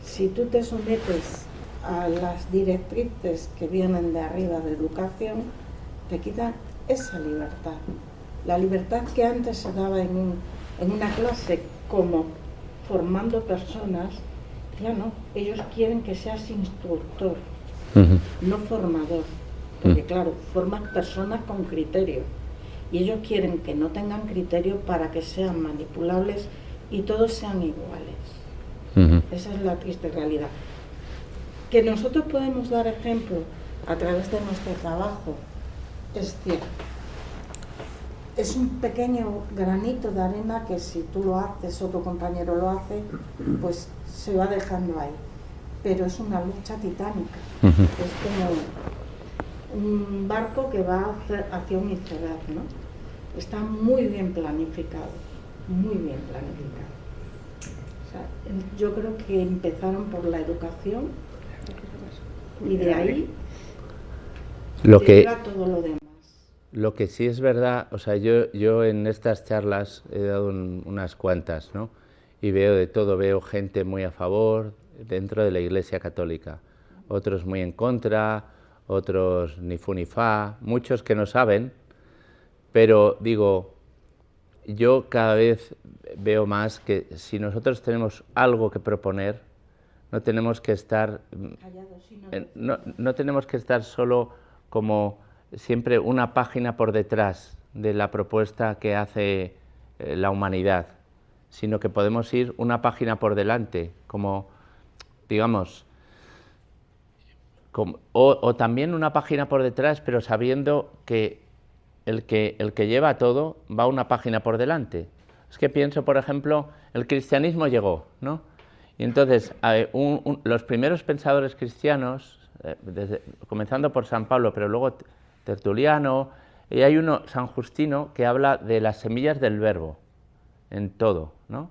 Si tú te sometes a las directrices que vienen de arriba de educación, te quitan esa libertad. La libertad que antes se daba en una clase como formando personas, ya no, ellos quieren que seas instructor, no formador, porque claro, formas personas con criterio y ellos quieren que no tengan criterio para que sean manipulables y todos sean iguales. Esa es la triste realidad. Que nosotros podemos dar ejemplo a través de nuestro trabajo, es cierto. Es un pequeño granito de arena que si tú lo haces, otro compañero lo hace, pues se va dejando ahí. Pero es una lucha titánica. Es como un barco que va hacia un iceberg, ¿no? Está muy bien planificado, muy bien planificado. O sea, yo creo que empezaron por la educación y de ahí llega todo lo demás. Lo que sí es verdad, o sea, yo en estas charlas he dado unas cuantas, ¿no? Y veo de todo, veo gente muy a favor dentro de la Iglesia Católica, otros muy en contra, otros ni fu ni fa, muchos que no saben, pero digo, yo cada vez veo más que si nosotros tenemos algo que proponer, no tenemos que estar, no tenemos que estar solo como siempre una página por detrás de la propuesta que hace la humanidad, sino que podemos ir una página por delante, como, digamos, o también una página por detrás, pero sabiendo que el que lleva todo va una página por delante. Es que pienso, por ejemplo, el cristianismo llegó, ¿no? Y entonces, los primeros pensadores cristianos, comenzando por San Pablo, pero luego Tertuliano, y hay uno, San Justino, que habla de las semillas del verbo en todo, ¿no?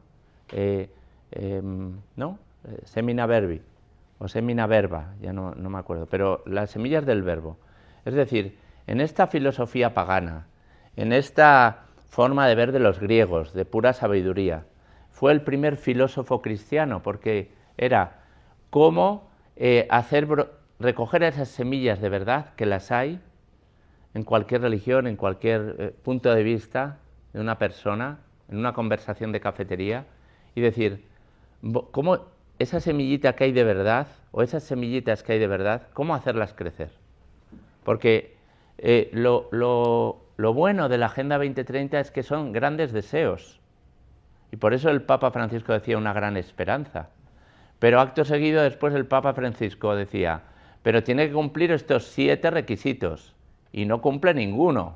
Semina verbi, o semina verba, ya no me acuerdo, pero las semillas del verbo. Es decir, en esta filosofía pagana, en esta forma de ver de los griegos, de pura sabiduría, fue el primer filósofo cristiano, porque era cómo recoger esas semillas de verdad, que las hay, en cualquier religión, en cualquier punto de vista de una persona, en una conversación de cafetería, y decir, ¿cómo esa semillita que hay de verdad, o esas semillitas que hay de verdad, cómo hacerlas crecer? Porque lo bueno de la Agenda 2030 es que son grandes deseos, y por eso el Papa Francisco decía una gran esperanza. Pero acto seguido después el Papa Francisco decía, pero tiene que cumplir estos 7 requisitos, y no cumple ninguno.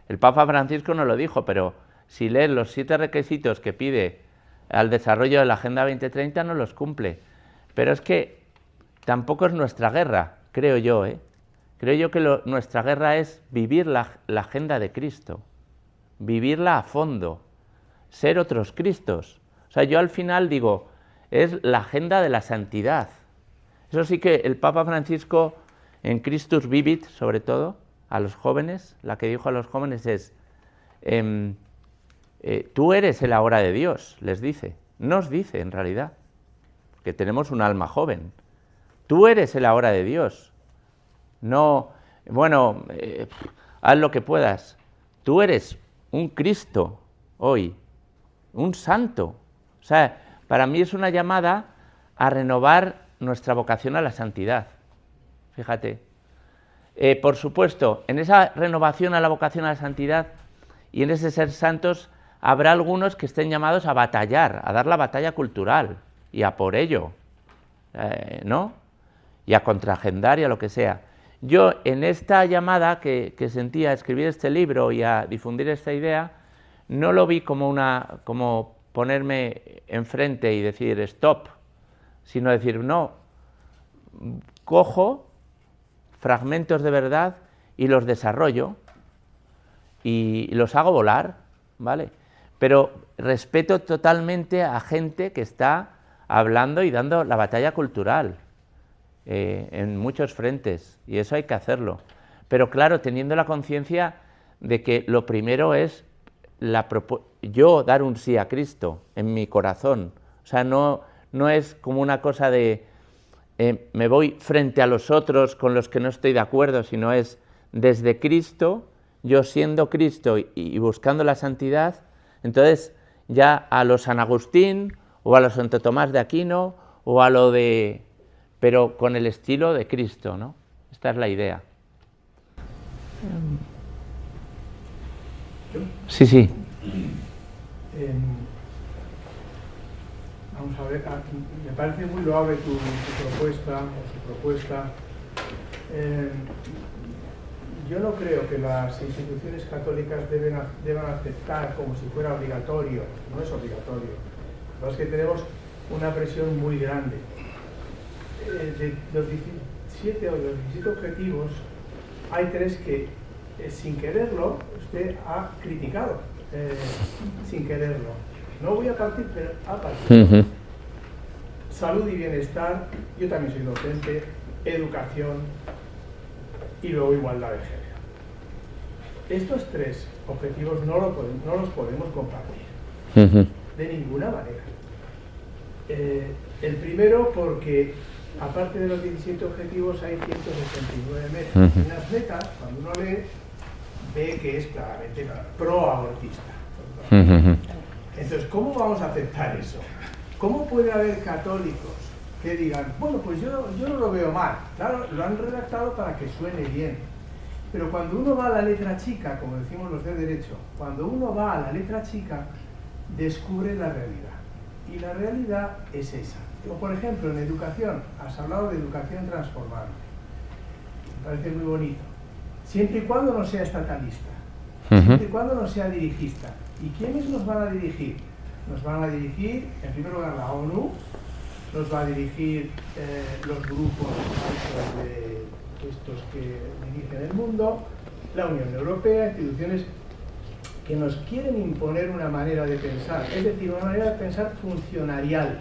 El Papa Francisco no lo dijo, pero si lees los 7 requisitos que pide al desarrollo de la Agenda 2030, no los cumple. Pero es que tampoco es nuestra guerra, creo yo, ¿eh? Creo yo que nuestra guerra es vivir la Agenda de Cristo, vivirla a fondo, ser otros Cristos. O sea, yo al final digo, es la agenda de la santidad. Eso sí que el Papa Francisco, en Christus Vivit, sobre todo, a los jóvenes, la que dijo a los jóvenes es, tú eres el ahora de Dios, les dice, nos dice en realidad, que tenemos un alma joven. Tú eres el ahora de Dios. No, bueno, haz lo que puedas. Tú eres un Cristo hoy, un santo. O sea, para mí es una llamada a renovar nuestra vocación a la santidad. Fíjate. Por supuesto, en esa renovación a la vocación a la santidad y en ese ser santos, habrá algunos que estén llamados a batallar, a dar la batalla cultural y a por ello, ¿no? Y a contraagendar y a lo que sea. Yo, en esta llamada que sentía a escribir este libro y a difundir esta idea, no lo vi como ponerme enfrente y decir stop, sino decir no, cojo fragmentos de verdad y los desarrollo y los hago volar, ¿vale? Pero respeto totalmente a gente que está hablando y dando la batalla cultural en muchos frentes, y eso hay que hacerlo. Pero claro, teniendo la conciencia de que lo primero es yo dar un sí a Cristo en mi corazón. O sea, no es como una cosa de me voy frente a los otros con los que no estoy de acuerdo, sino es desde Cristo, yo siendo Cristo y buscando la santidad, entonces ya a los San Agustín o a los Santo Tomás de Aquino o a lo de... pero con el estilo de Cristo, ¿no? Esta es la idea. Sí, sí. Vamos a ver, me parece muy loable tu propuesta, o su propuesta. Yo no creo que las instituciones católicas deban aceptar como si fuera obligatorio. No es obligatorio. Lo que pasa es que tenemos una presión muy grande. De los 17 o los 17 objetivos, hay 3 que, sin quererlo, usted ha criticado. Sin quererlo. No voy a partir, pero ha partido. Salud y bienestar, yo también soy docente, educación y luego igualdad de género. Estos 3 objetivos no los podemos compartir, de ninguna manera. El primero porque, aparte de los 17 objetivos, hay 169 metas. Y las metas, cuando uno lee, ve que es claramente pro-abortista. Entonces, ¿cómo vamos a aceptar eso? ¿Cómo puede haber católicos que digan, bueno, pues yo no lo veo mal? Claro, lo han redactado para que suene bien. Pero cuando uno va a la letra chica, como decimos los de derecho, cuando uno va a la letra chica, descubre la realidad. Y la realidad es esa. O por ejemplo, en educación, has hablado de educación transformante. Me parece muy bonito. Siempre y cuando no sea estatalista. Siempre y cuando no sea dirigista. ¿Y quiénes nos van a dirigir? Nos van a dirigir, en primer lugar, la ONU, nos va a dirigir los grupos de estos que dirigen el mundo, la Unión Europea, instituciones que nos quieren imponer una manera de pensar, es decir, una manera de pensar funcionarial,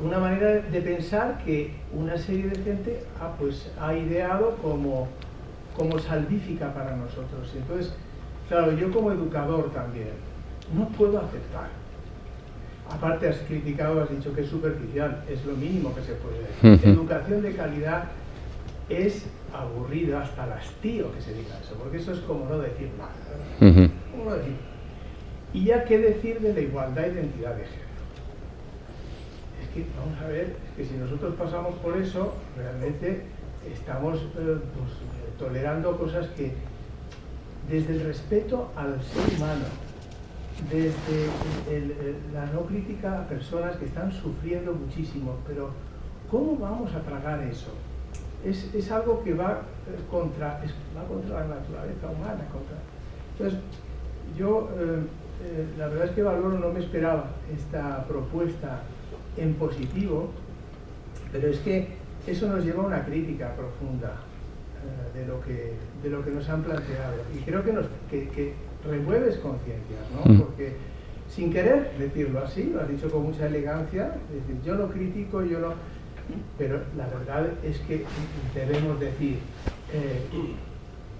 una manera de pensar que una serie de gente ha ideado como salvífica para nosotros. Y entonces, claro, yo como educador también no puedo aceptar. Aparte has criticado, has dicho que es superficial, es lo mínimo que se puede decir. Educación de calidad es aburrido, hasta el hastío que se diga eso, porque eso es como no decir nada. ¿Cómo no decir? Y ya qué decir de la igualdad e identidad de género. Es que, vamos a ver, es que si nosotros pasamos por eso, realmente estamos tolerando cosas que, desde el respeto al ser humano, desde la no crítica a personas que están sufriendo muchísimo, pero ¿cómo vamos a tragar eso? Es algo que va contra la naturaleza humana. Entonces, yo la verdad es que valoro, no me esperaba esta propuesta en positivo, pero es que eso nos lleva a una crítica profunda de lo que nos han planteado. Y creo que remueves conciencias, ¿no? Porque sin querer decirlo así, lo has dicho con mucha elegancia, es decir, yo no critico, pero la verdad es que debemos decir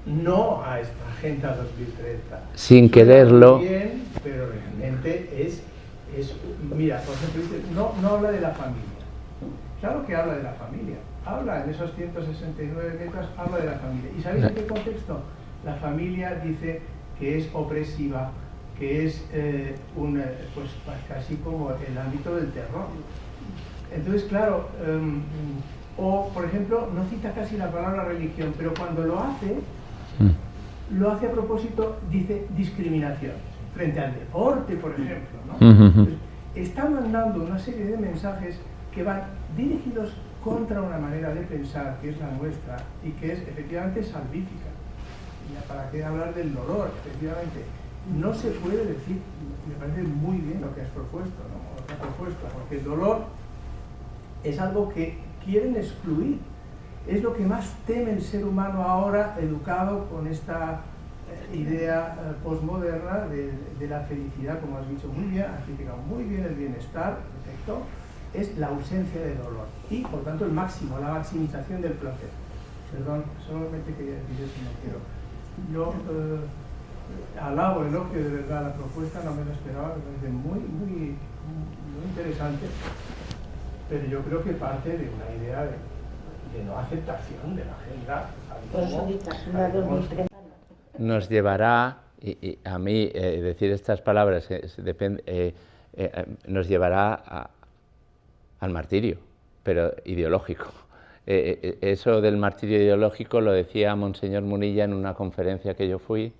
no a esta Agenda 2030. Sin quererlo. Bien, pero realmente es mira, por ejemplo, dice, no habla de la familia. Claro que habla de la familia. Habla en esos 169 metas, habla de la familia. ¿Y sabéis en qué contexto? La familia dice que es opresiva, que es pues casi como el ámbito del terror. Entonces, claro, o por ejemplo, no cita casi la palabra religión, pero cuando lo hace a propósito, dice discriminación, frente al deporte, por ejemplo, ¿no? Entonces, está mandando una serie de mensajes que van dirigidos contra una manera de pensar que es la nuestra y que es efectivamente salvífica. Ya, ¿para qué hablar del dolor? Efectivamente, no se puede decir, me parece muy bien lo que has propuesto, ¿no? Lo que has propuesto, porque el dolor es algo que quieren excluir. Es lo que más teme el ser humano ahora, educado con esta idea postmoderna de la felicidad, como has dicho muy bien, has criticado muy bien el bienestar, perfecto, es la ausencia de dolor y, por tanto, el máximo, la maximización del placer. Perdón, solamente quería decir eso, no quiero. Yo alabo, elogio de verdad la propuesta, no me lo esperaba, me parece muy interesante, pero yo creo que parte de una idea de no aceptación de la agenda. Nos llevará, y a mí decir estas palabras nos llevará al martirio, pero ideológico. Eso del martirio ideológico lo decía Monseñor Munilla en una conferencia que yo fui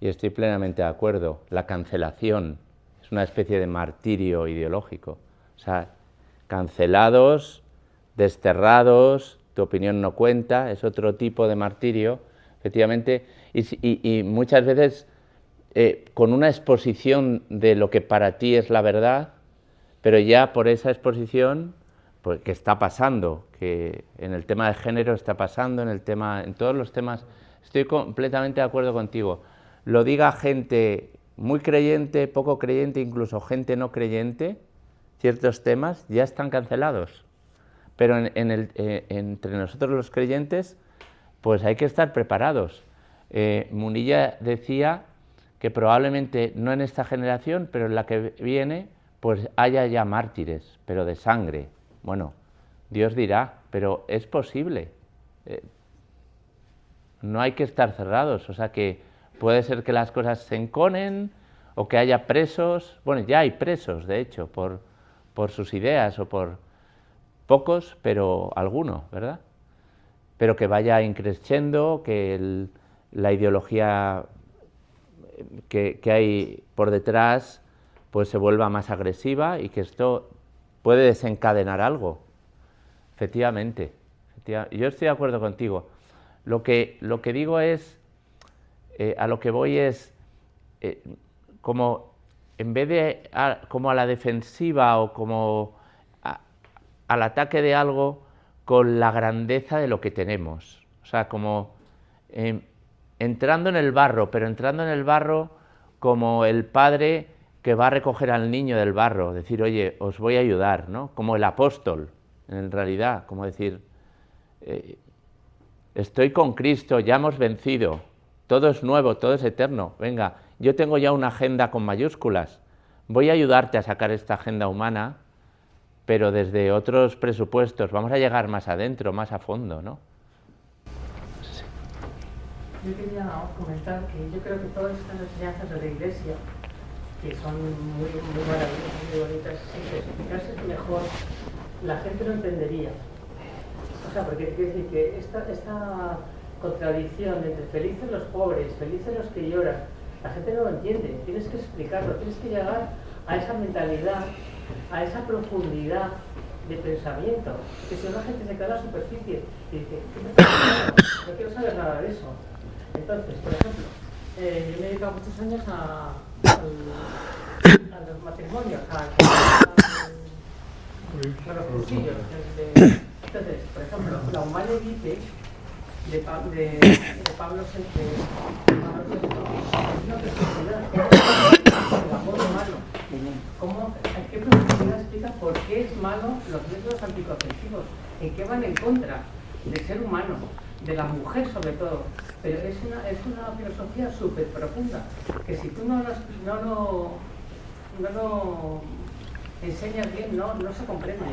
y estoy plenamente de acuerdo. La cancelación es una especie de martirio ideológico. O sea, cancelados, desterrados, tu opinión no cuenta, es otro tipo de martirio, efectivamente, y muchas veces con una exposición de lo que para ti es la verdad, pero ya por esa exposición, pues, que está pasando, que en el tema de género está pasando, en todos los temas, estoy completamente de acuerdo contigo. Lo diga gente muy creyente, poco creyente, incluso gente no creyente, ciertos temas ya están cancelados. Pero entre nosotros los creyentes, pues hay que estar preparados. Munilla decía que probablemente no en esta generación, pero en la que viene, pues haya ya mártires, pero de sangre. Bueno, Dios dirá, pero es posible. No hay que estar cerrados, o sea que puede ser que las cosas se enconen o que haya presos. Bueno, ya hay presos, de hecho, por sus ideas o por pocos, pero alguno, ¿verdad? Pero que vaya increciendo, que la ideología que hay por detrás pues se vuelva más agresiva y que esto puede desencadenar algo. Efectivamente, yo estoy de acuerdo contigo. Lo que digo es, a lo que voy es, como en vez de como a la defensiva o como al ataque de algo, con la grandeza de lo que tenemos. O sea, como entrando en el barro, pero entrando en el barro como el padre que va a recoger al niño del barro, decir, oye, os voy a ayudar, ¿no? Como el apóstol, en realidad, como decir, estoy con Cristo, ya hemos vencido, todo es nuevo, todo es eterno, venga, yo tengo ya una agenda con mayúsculas, voy a ayudarte a sacar esta agenda humana, pero desde otros presupuestos, vamos a llegar más adentro, más a fondo, ¿no? Sí. Yo quería comentar que yo creo que todas estas enseñanzas de la Iglesia, que son muy maravillosas, muy bonitas, si se explicase mejor, la gente lo entendería. O sea, porque quiere decir que esta contradicción entre felices los pobres, felices los que lloran, la gente no lo entiende, tienes que explicarlo, tienes que llegar a esa mentalidad, a esa profundidad de pensamiento, que si una gente se queda a la superficie y dice, no quiero saber nada de eso. Entonces, por ejemplo, yo me he dedicado muchos años a los matrimonios, a los cursillos. Entonces, por ejemplo, la Humane Vitae de Pablo VI es una preciosidad, el amor humano. ¿En qué profundidad explica por qué es malo los métodos anticonceptivos? ¿En qué van en contra del ser humano, de la mujer sobre todo? Pero es una filosofía súper profunda, que si tú no lo enseñas bien, no se comprende.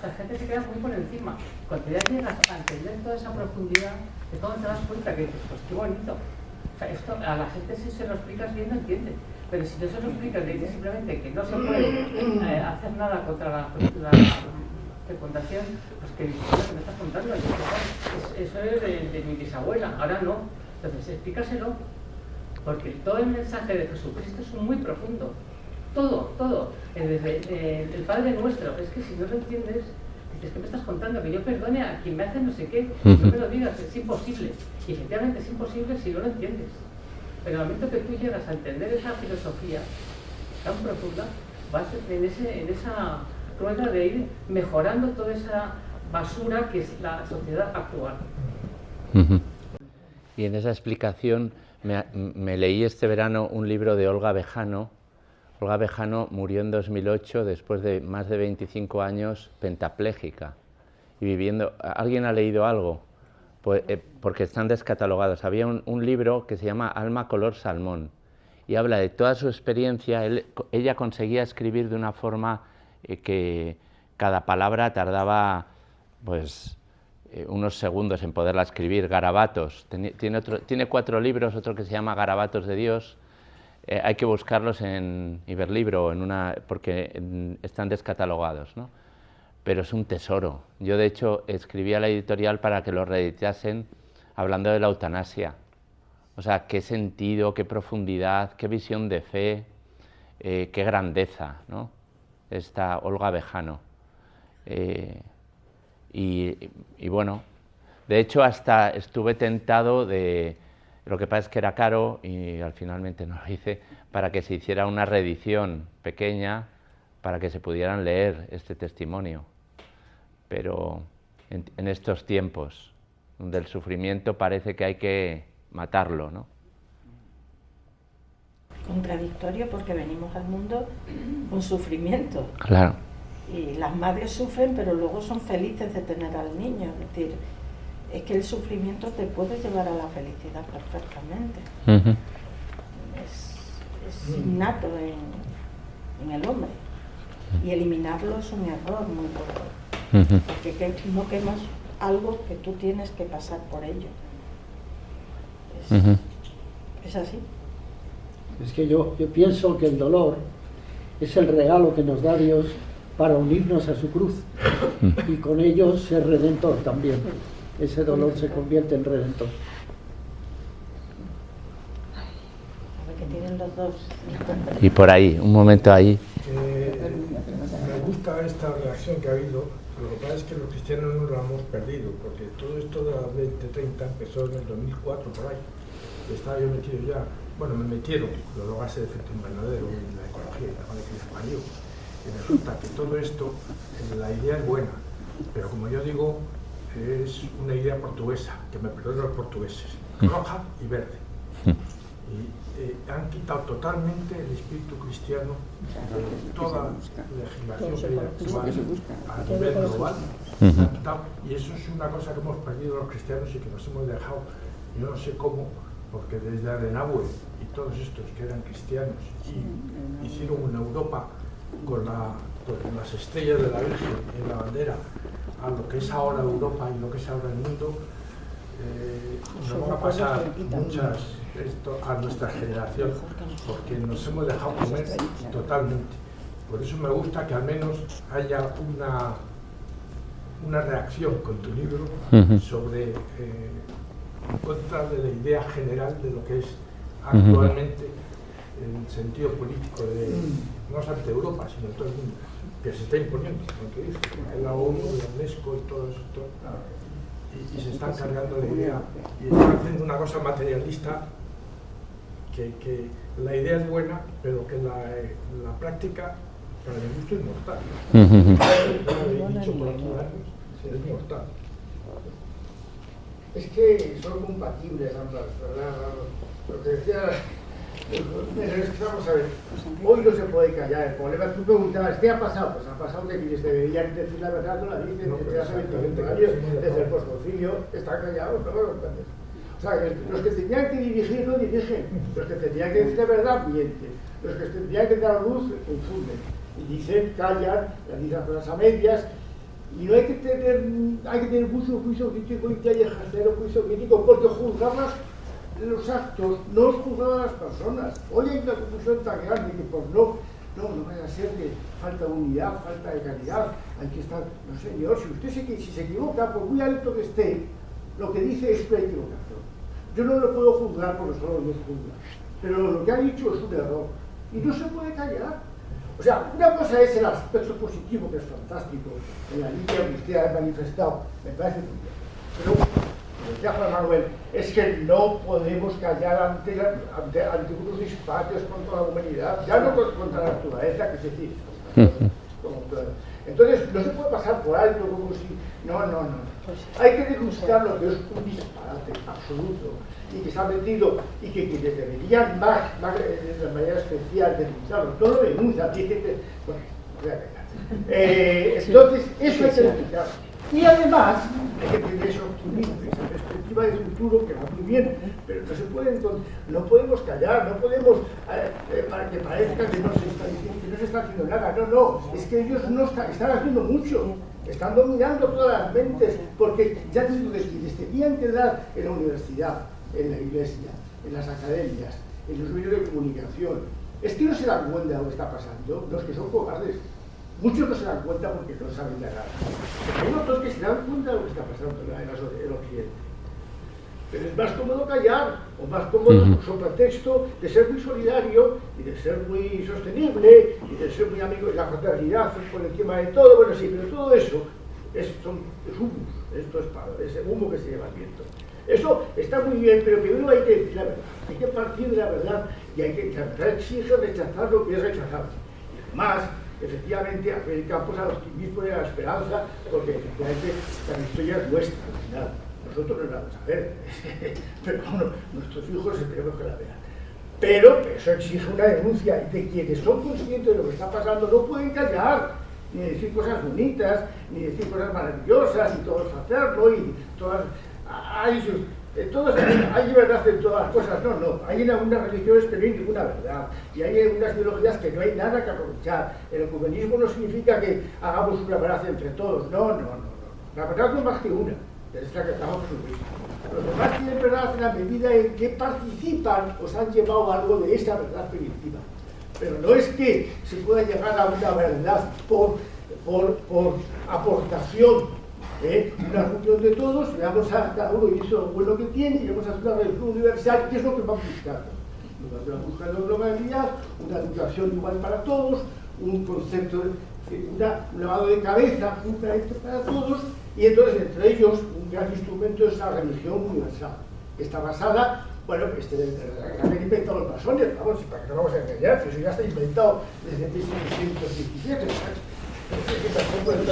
La gente se queda muy por encima. Cuando ya llegas a entender toda esa profundidad, de todo te das cuenta que dices, pues qué bonito. O sea, esto a la gente si se lo explicas bien no entiende. Pero si no se lo explicas, le dices simplemente que no se puede hacer nada contra la fecundación, pues que lo que me estás contando, eso es de mi bisabuela, ahora no. Entonces explícaselo, porque todo el mensaje de Jesucristo es muy profundo. Todo. Desde el Padre Nuestro. Es que si no lo entiendes, dices, ¿qué me estás contando? Que yo perdone a quien me hace no sé qué. No me lo digas, es imposible. Y efectivamente es imposible si no lo entiendes. Pero al momento que tú llegas a entender esa filosofía tan profunda, vas en esa rueda de ir mejorando toda esa basura que es la sociedad actual. Y en esa explicación me leí este verano un libro de Olga Bejarano. Olga Bejarano murió en 2008 después de más de 25 años pentapléjica y viviendo. ¿Alguien ha leído algo? Pues, porque están descatalogados. Había un libro que se llama Alma color salmón y habla de toda su experiencia. Ella conseguía escribir de una forma que cada palabra tardaba pues unos segundos en poderla escribir, garabatos. Tiene 4 libros, otro que se llama Garabatos de Dios. Hay que buscarlos en Iberlibro, porque están descatalogados, ¿no? Pero es un tesoro. Yo, de hecho, escribí a la editorial para que lo reeditasen hablando de la eutanasia. O sea, qué sentido, qué profundidad, qué visión de fe, qué grandeza, ¿no? Esta Olga Bejarano. Y bueno, de hecho, hasta estuve tentado de... Lo que pasa es que era caro y finalmente no lo hice, para que se hiciera una reedición pequeña para que se pudieran leer este testimonio. Pero en estos tiempos, donde el sufrimiento parece que hay que matarlo, ¿no? Contradictorio porque venimos al mundo con sufrimiento. Claro. Y las madres sufren, pero luego son felices de tener al niño. Es decir, es que el sufrimiento te puede llevar a la felicidad perfectamente. Es innato en el hombre. Y eliminarlo es un error muy gordo. Porque no quemas algo que tú tienes que pasar por ello. Es así. Es que yo pienso que el dolor es el regalo que nos da Dios para unirnos a su cruz y con ello ser redentor también. Ese dolor se convierte en redentor. Que tienen los dos. Y por ahí, un momento ahí. Me gusta esta reacción que ha habido. Lo que pasa es que los cristianos no lo hemos perdido, porque todo esto de la 2030 empezó en el 2004 por ahí. Estaba yo metido ya, bueno, me metieron los gases de efecto invernadero y la ecología, la madre que les parió. Y resulta que todo esto, la idea es buena, pero como yo digo, es una idea portuguesa, que me perdonen los portugueses, roja y verde. Y han quitado totalmente el espíritu cristiano de toda legislación actual a nivel global. Y eso es una cosa que hemos perdido los cristianos y que nos hemos dejado, yo no sé cómo, porque desde Adenauer y todos estos que eran cristianos y hicieron una Europa con las estrellas de la Virgen en la bandera, a lo que es ahora Europa y lo que es ahora el mundo, nos van a pasar muchas a nuestra generación, porque nos hemos dejado comer totalmente. Por eso me gusta que al menos haya una reacción con tu libro sobre en contra de la idea general de lo que es actualmente el sentido político de no solamente Europa, sino todo el mundo, que se está imponiendo, como que dice, la ONU, la UNESCO y todo esto, y se están cargando la idea y están haciendo una cosa materialista que la idea es buena, pero que la práctica, para mi gusto, es mortal. Lo he dicho por aquí años, es mortal. Es que son compatibles ambas, ¿verdad? Lo que decía, es que vamos a ver, hoy no se puede callar. El problema, tú preguntabas, ¿qué ha pasado? Pues ha pasado que quienes deberían decir la verdad no la dicen, desde hace 25 años, desde el postconcilio, están callados, ¿no? O sea, los que tenían que dirigir no dirigen, los que tenían que decir la verdad mienten, los que tendrían que dar luz confunden, y dicen, callan, dicen cosas a medias. Y no hay que tener mucho juicio crítico y que hay ejercer juicio crítico, porque juzgarlas los actos, no es juzgar a las personas. Hoy hay una confusión tan grande que por no vaya a ser que falta unidad, falta de calidad, hay que estar, no señor, si se equivoca, por muy alto que esté, lo que dice es una equivocación. Yo no lo puedo juzgar porque solo lo juzga, pero lo que ha dicho es un error y no se puede callar. O sea, una cosa es el aspecto positivo, que es fantástico, en la línea que usted ha manifestado, me parece muy bien. Pero, como decía Juan Manuel, es que no podemos callar ante unos disparates contra la humanidad, ya no contra la naturaleza, que se dice. Entonces, no se puede pasar por alto como si... No. Hay que denunciar lo que es un disparate absoluto y que se ha metido y que deberían más de manera especial denunciarlo. Todo lo denuncia, dice bueno, voy a callar. Entonces, eso hay que denunciar. Y además, hay que tener ese optimismo, esa perspectiva de futuro que va muy bien, pero no podemos callar, no podemos para que parezca que no se está haciendo nada. No, es que ellos están haciendo mucho, están dominando todas las mentes, porque ya digo, les tenían que dar en la universidad, en la iglesia, en las academias, en los medios de comunicación. Es que no se dan cuenta de lo que está pasando, los que son cobardes. Muchos no se dan cuenta porque no saben de nada. Hay otros que se dan cuenta de lo que está pasando en Occidente. Pero es más cómodo callar, o más cómodo sobre pretexto de ser muy solidario y de ser muy sostenible y de ser muy amigo de la fraternidad por encima de todo. Bueno, sí, pero todo eso es humus, esto es humo que se lleva al viento. Eso está muy bien, pero primero hay que decir la verdad, hay que partir de la verdad y hay que, la verdad exige rechazar lo que es rechazable. Y además, efectivamente, abrir campos al optimismo y a la esperanza, porque efectivamente la historia es nuestra, al final. Nosotros no la vamos a ver, pero bueno, nuestros hijos esperemos que la vean. Pero eso exige una denuncia y de quienes son conscientes de lo que está pasando no pueden callar, ni decir cosas bonitas, ni decir cosas maravillosas, y todo es fraterno, y todas... hay verdad en todas las cosas, no, hay en algunas religiones que no hay ninguna verdad, y hay en unas ideologías que no hay nada que aprovechar. El ecumenismo no significa que hagamos una verdad entre todos, no, la verdad no es más que una, es la que estamos Jesucristo. Los demás tienen verdad en la medida en que participan o se han llevado algo de esa verdad primitiva, pero no es que se pueda llegar a una verdad por aportación. Una reunión de todos, veamos a cada uno y eso lo bueno que tiene, y vamos a hacer una religión universal, que es lo que vamos buscando. Vamos buscando globalidad, una educación igual para todos, un concepto, un lavado de cabeza justamente para todos, y entonces entre ellos un gran instrumento es la religión universal, que está basada, bueno, la han inventado los masones, vamos, para que no vamos a engañar, que eso ya está inventado desde 1617, bueno,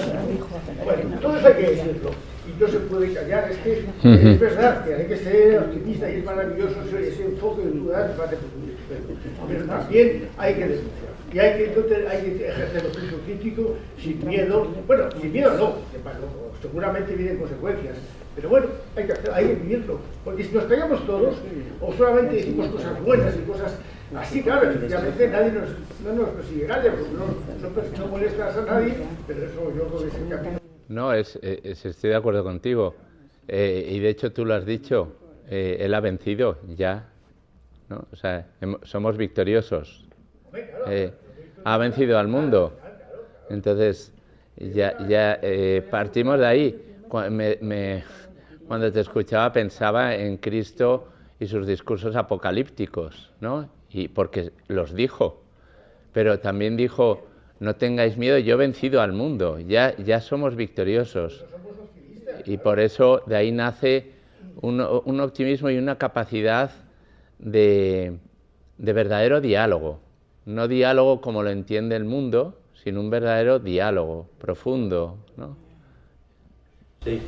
todo eso hay que decirlo y no se puede callar, es que es verdad que hay que ser optimista y es maravilloso ese enfoque de ciudad, pero también hay que denunciar y hay que ejercer el juicio crítico sin miedo, bueno, sin miedo no, seguramente vienen consecuencias, pero bueno, hay que vivirlo, porque si nos callamos todos o solamente decimos cosas buenas y cosas así, claro, efectivamente nadie no nos perseguirá, no molestas a nadie, pero eso yo creo que es el camino. No, estoy de acuerdo contigo. Y de hecho tú lo has dicho, él ha vencido ya, ¿no? O sea, somos victoriosos. Ha vencido al mundo. Entonces, ya partimos de ahí. Cuando te escuchaba pensaba en Cristo y sus discursos apocalípticos, ¿no? Y porque los dijo, pero también dijo, no tengáis miedo, yo he vencido al mundo, ya somos victoriosos. Y por eso de ahí nace un optimismo y una capacidad de verdadero diálogo. No diálogo como lo entiende el mundo, sino un verdadero diálogo profundo, ¿no? Sí.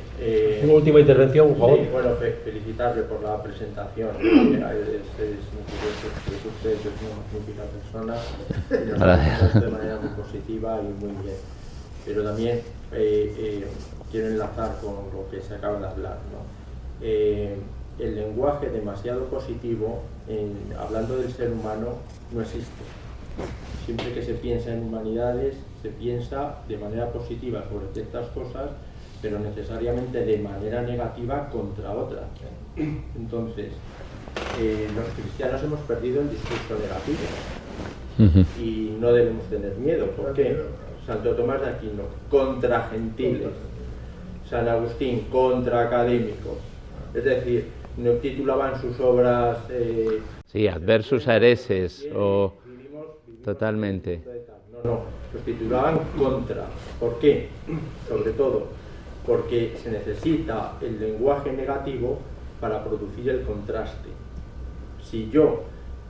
Una última intervención, por favor. Sí, bueno, felicitarle por la presentación. Es muy usted es una magnífica persona y nos ha de manera muy positiva y muy bien. Pero también quiero enlazar con lo que se acaba de hablar, ¿no? El lenguaje demasiado positivo, hablando del ser humano, no existe. Siempre que se piensa en humanidades, se piensa de manera positiva sobre ciertas cosas, pero necesariamente de manera negativa contra otras. Entonces, los cristianos hemos perdido el discurso negativo y no debemos tener miedo. ¿Por qué? Santo Tomás de Aquino, contra gentiles. San Agustín, contra académicos. Es decir, no titulaban sus obras... sí, adversus a hereses, o... Totalmente. No, los titulaban contra. ¿Por qué? Sobre todo, porque se necesita el lenguaje negativo para producir el contraste. Si yo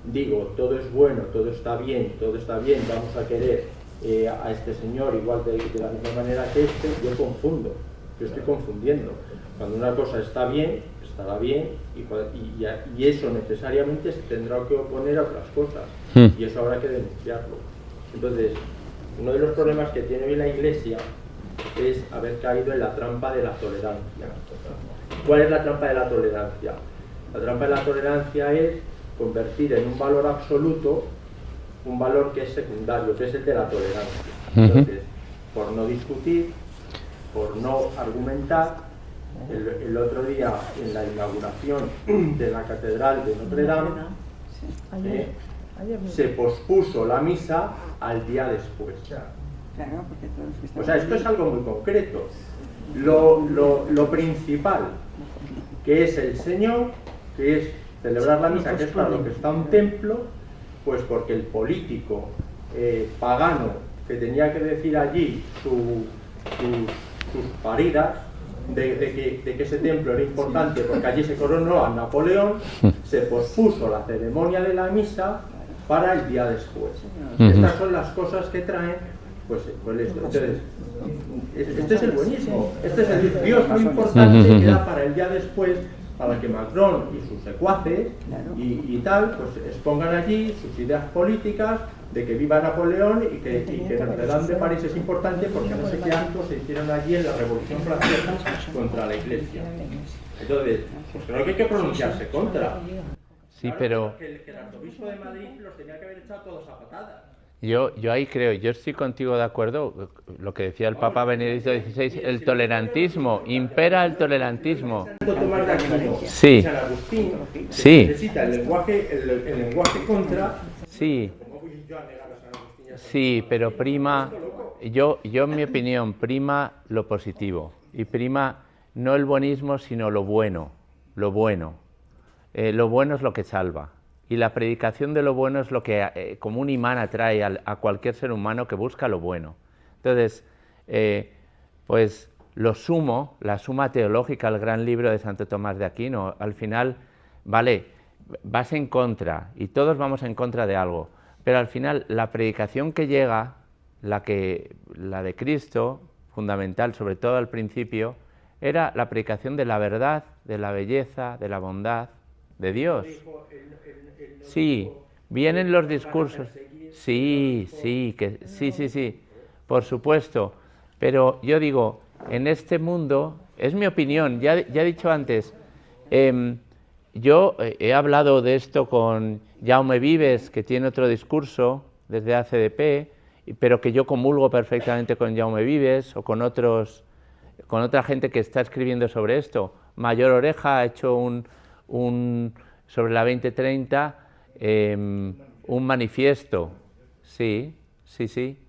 digo todo es bueno, todo está bien, vamos a querer a este señor igual de la misma manera que este, yo confundo, yo estoy confundiendo. Cuando una cosa está bien, estará bien, y eso necesariamente se tendrá que oponer a otras cosas, y eso habrá que denunciarlo. Entonces, uno de los problemas que tiene hoy la Iglesia es haber caído en la trampa de la tolerancia. ¿Cuál es la trampa de la tolerancia? La trampa de la tolerancia es convertir en un valor absoluto un valor que es secundario, que es el de la tolerancia. Entonces, por no discutir, por no argumentar, el otro día en la inauguración de la Catedral de Notre Dame, se pospuso la misa al día después. O sea, esto es algo muy concreto. Lo principal, que es el Señor, que es celebrar la misa, que es para lo que está un templo, pues porque el político pagano que tenía que decir allí sus paridas de que ese templo era importante porque allí se coronó a Napoleón, se pospuso la ceremonia de la misa para el día después. Estas son las cosas que traen pues esto. Entonces, este es el buenismo, este es el Dios muy importante que da para el día después, para que Macron y sus secuaces y tal, pues expongan allí sus ideas políticas de que viva Napoleón y que Notre Dame de París es importante porque no sé qué actos se hicieron allí en la Revolución Francesa contra la Iglesia. Entonces, pues creo que hay que pronunciarse contra. Sí, pero... Que el arzobispo de Madrid los tenía que haber echado todos a patadas. Yo ahí creo, yo estoy contigo de acuerdo, lo que decía el Papa Benedicto XVI, el tolerantismo, impera el tolerantismo. Sí, sí, necesita el lenguaje contra. Sí, sí, pero prima, yo en mi opinión, prima lo positivo, y prima no el buenismo, sino lo bueno, lo bueno. Lo bueno es lo que salva. Y la predicación de lo bueno es lo que como un imán atrae a cualquier ser humano que busca lo bueno. Entonces, pues la suma teológica, el gran libro de Santo Tomás de Aquino, al final, vale, vas en contra, y todos vamos en contra de algo, pero al final la predicación que llega, la de Cristo, fundamental, sobre todo al principio, era la predicación de la verdad, de la belleza, de la bondad, de Dios. Sí, vienen los discursos. Sí, por supuesto. Pero yo digo, en este mundo, es mi opinión, ya he dicho antes, yo he hablado de esto con Jaume Vives, que tiene otro discurso desde ACDP, pero que yo comulgo perfectamente con Jaume Vives o con otra gente que está escribiendo sobre esto. Mayor Oreja ha hecho sobre la 2030 un manifiesto, sí,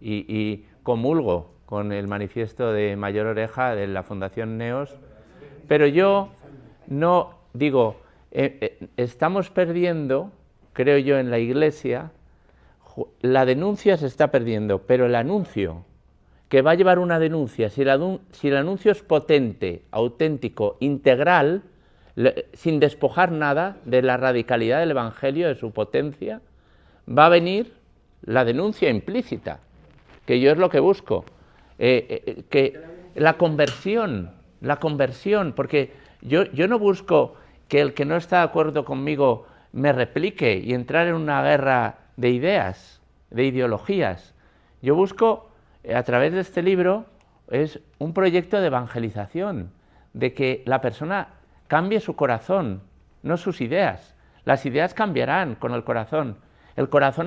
y comulgo con el manifiesto de Mayor Oreja de la Fundación Neos, pero yo no digo, estamos perdiendo, creo yo, en la Iglesia, la denuncia se está perdiendo, pero el anuncio, que va a llevar una denuncia, si el anuncio es potente, auténtico, integral, sin despojar nada de la radicalidad del Evangelio, de su potencia, va a venir la denuncia implícita, que yo es lo que busco, que la conversión, porque yo no busco que el que no está de acuerdo conmigo me replique y entrar en una guerra de ideas, de ideologías. Yo busco, a través de este libro, es un proyecto de evangelización, de que la persona cambie su corazón, no sus ideas. Las ideas cambiarán con el corazón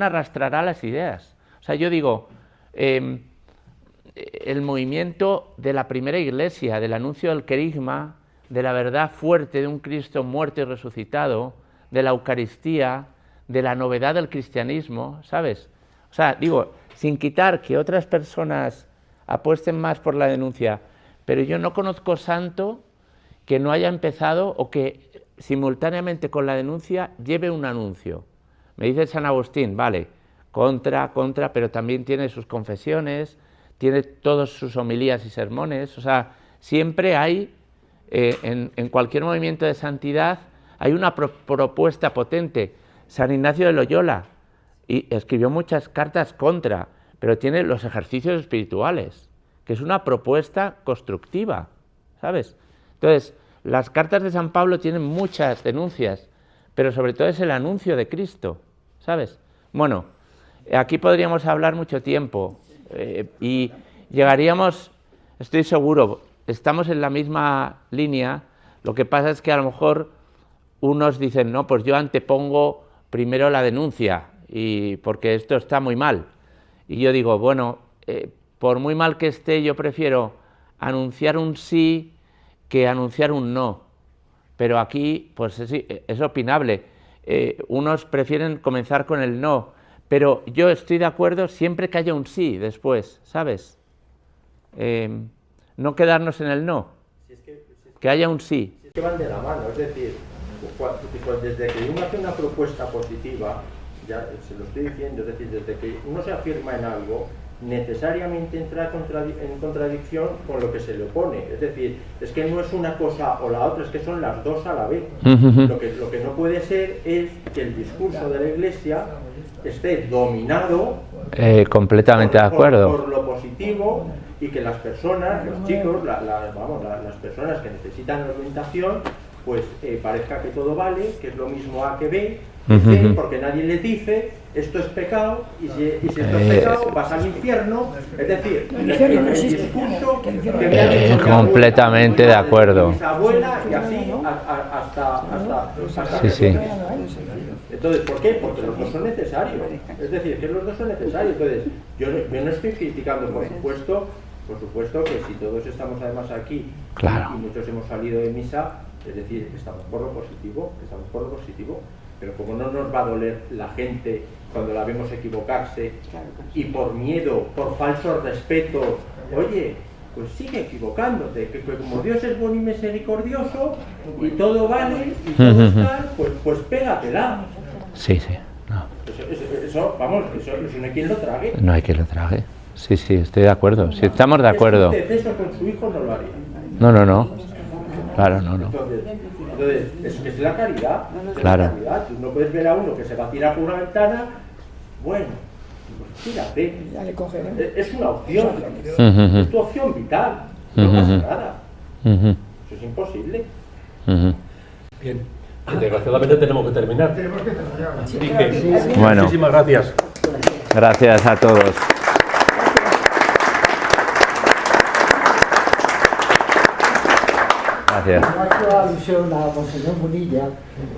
arrastrará las ideas. O sea, yo digo, el movimiento de la primera Iglesia, del anuncio del querigma, de la verdad fuerte de un Cristo muerto y resucitado, de la Eucaristía, de la novedad del cristianismo, ¿sabes? O sea, digo, sin quitar que otras personas apuesten más por la denuncia, pero yo no conozco santo que no haya empezado o que simultáneamente con la denuncia lleve un anuncio. Me dice San Agustín, vale, contra, pero también tiene sus confesiones, tiene todas sus homilías y sermones, o sea, siempre hay, en cualquier movimiento de santidad, hay una propuesta potente. San Ignacio de Loyola y escribió muchas cartas contra, pero tiene los ejercicios espirituales, que es una propuesta constructiva, ¿sabes? Entonces, las cartas de San Pablo tienen muchas denuncias, pero sobre todo es el anuncio de Cristo, ¿sabes? Bueno, aquí podríamos hablar mucho tiempo y llegaríamos, estoy seguro, estamos en la misma línea, lo que pasa es que a lo mejor unos dicen, no, pues yo antepongo primero la denuncia, y porque esto está muy mal. Y yo digo, bueno, por muy mal que esté, yo prefiero anunciar un sí que anunciar un no. Pero aquí, pues es opinable. Unos prefieren comenzar con el no, pero yo estoy de acuerdo siempre que haya un sí después, ¿sabes? No quedarnos en el no, que haya un sí. Es que van de la mano, es decir, desde que uno hace una propuesta positiva, ya se lo estoy diciendo, es decir, desde que uno se afirma en algo, necesariamente entra en contradicción con lo que se le opone. Es decir, es que no es una cosa o la otra, es que son las dos a la vez. Lo que no puede ser es que el discurso de la Iglesia esté dominado completamente de acuerdo por lo positivo, y que las personas, los chicos, las personas que necesitan orientación, pues parezca que todo vale, que es lo mismo A que B, porque nadie les dice esto es pecado, y si esto es pecado vas al infierno. Es decir, el discurso que me ha dicho completamente de acuerdo. mis abuela, y así hasta sí. Entonces, ¿por qué? Porque los dos son necesarios. Es decir, que los dos son necesarios. Entonces, yo no estoy criticando, por supuesto que si todos estamos además aquí, claro, y muchos hemos salido de misa, es decir, estamos por lo positivo, pero como no nos va a doler la gente cuando la vemos equivocarse, y por miedo, por falso respeto, oye, pues sigue equivocándote, que como Dios es bueno y misericordioso, y todo vale, y todo está, pues pégatela. Sí. No. Eso no hay quien lo trague. No hay quien lo trague. Sí, estoy de acuerdo. Sí, estamos de acuerdo. Eso con su hijo no lo haría. No. Claro, no. Entonces, es la caridad. Claro. La caridad. Tú no puedes ver a uno que se va a tirar por una ventana, bueno, pues tírate. Es una opción. Es tu opción vital. No pasa nada. Eso es imposible. Bien. Desgraciadamente tenemos que terminar. Bueno, muchísimas gracias. Gracias a todos. Gracias. Hago alusión a Monseñor Munilla.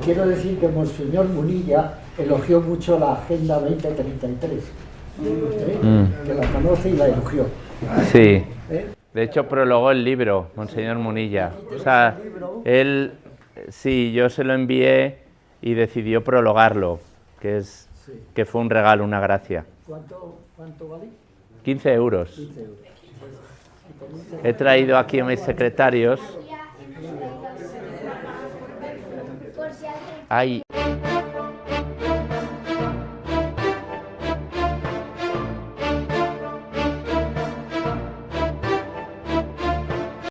Quiero decir que Monseñor Munilla elogió mucho la Agenda 2033. Que la conoce y la elogió. Sí. De hecho, prologó el libro, Monseñor Munilla. O sea, él, sí, yo se lo envié y decidió prologarlo, que fue un regalo, una gracia. ¿Cuánto vale? 15 euros. He traído aquí a mis secretarios. Ay.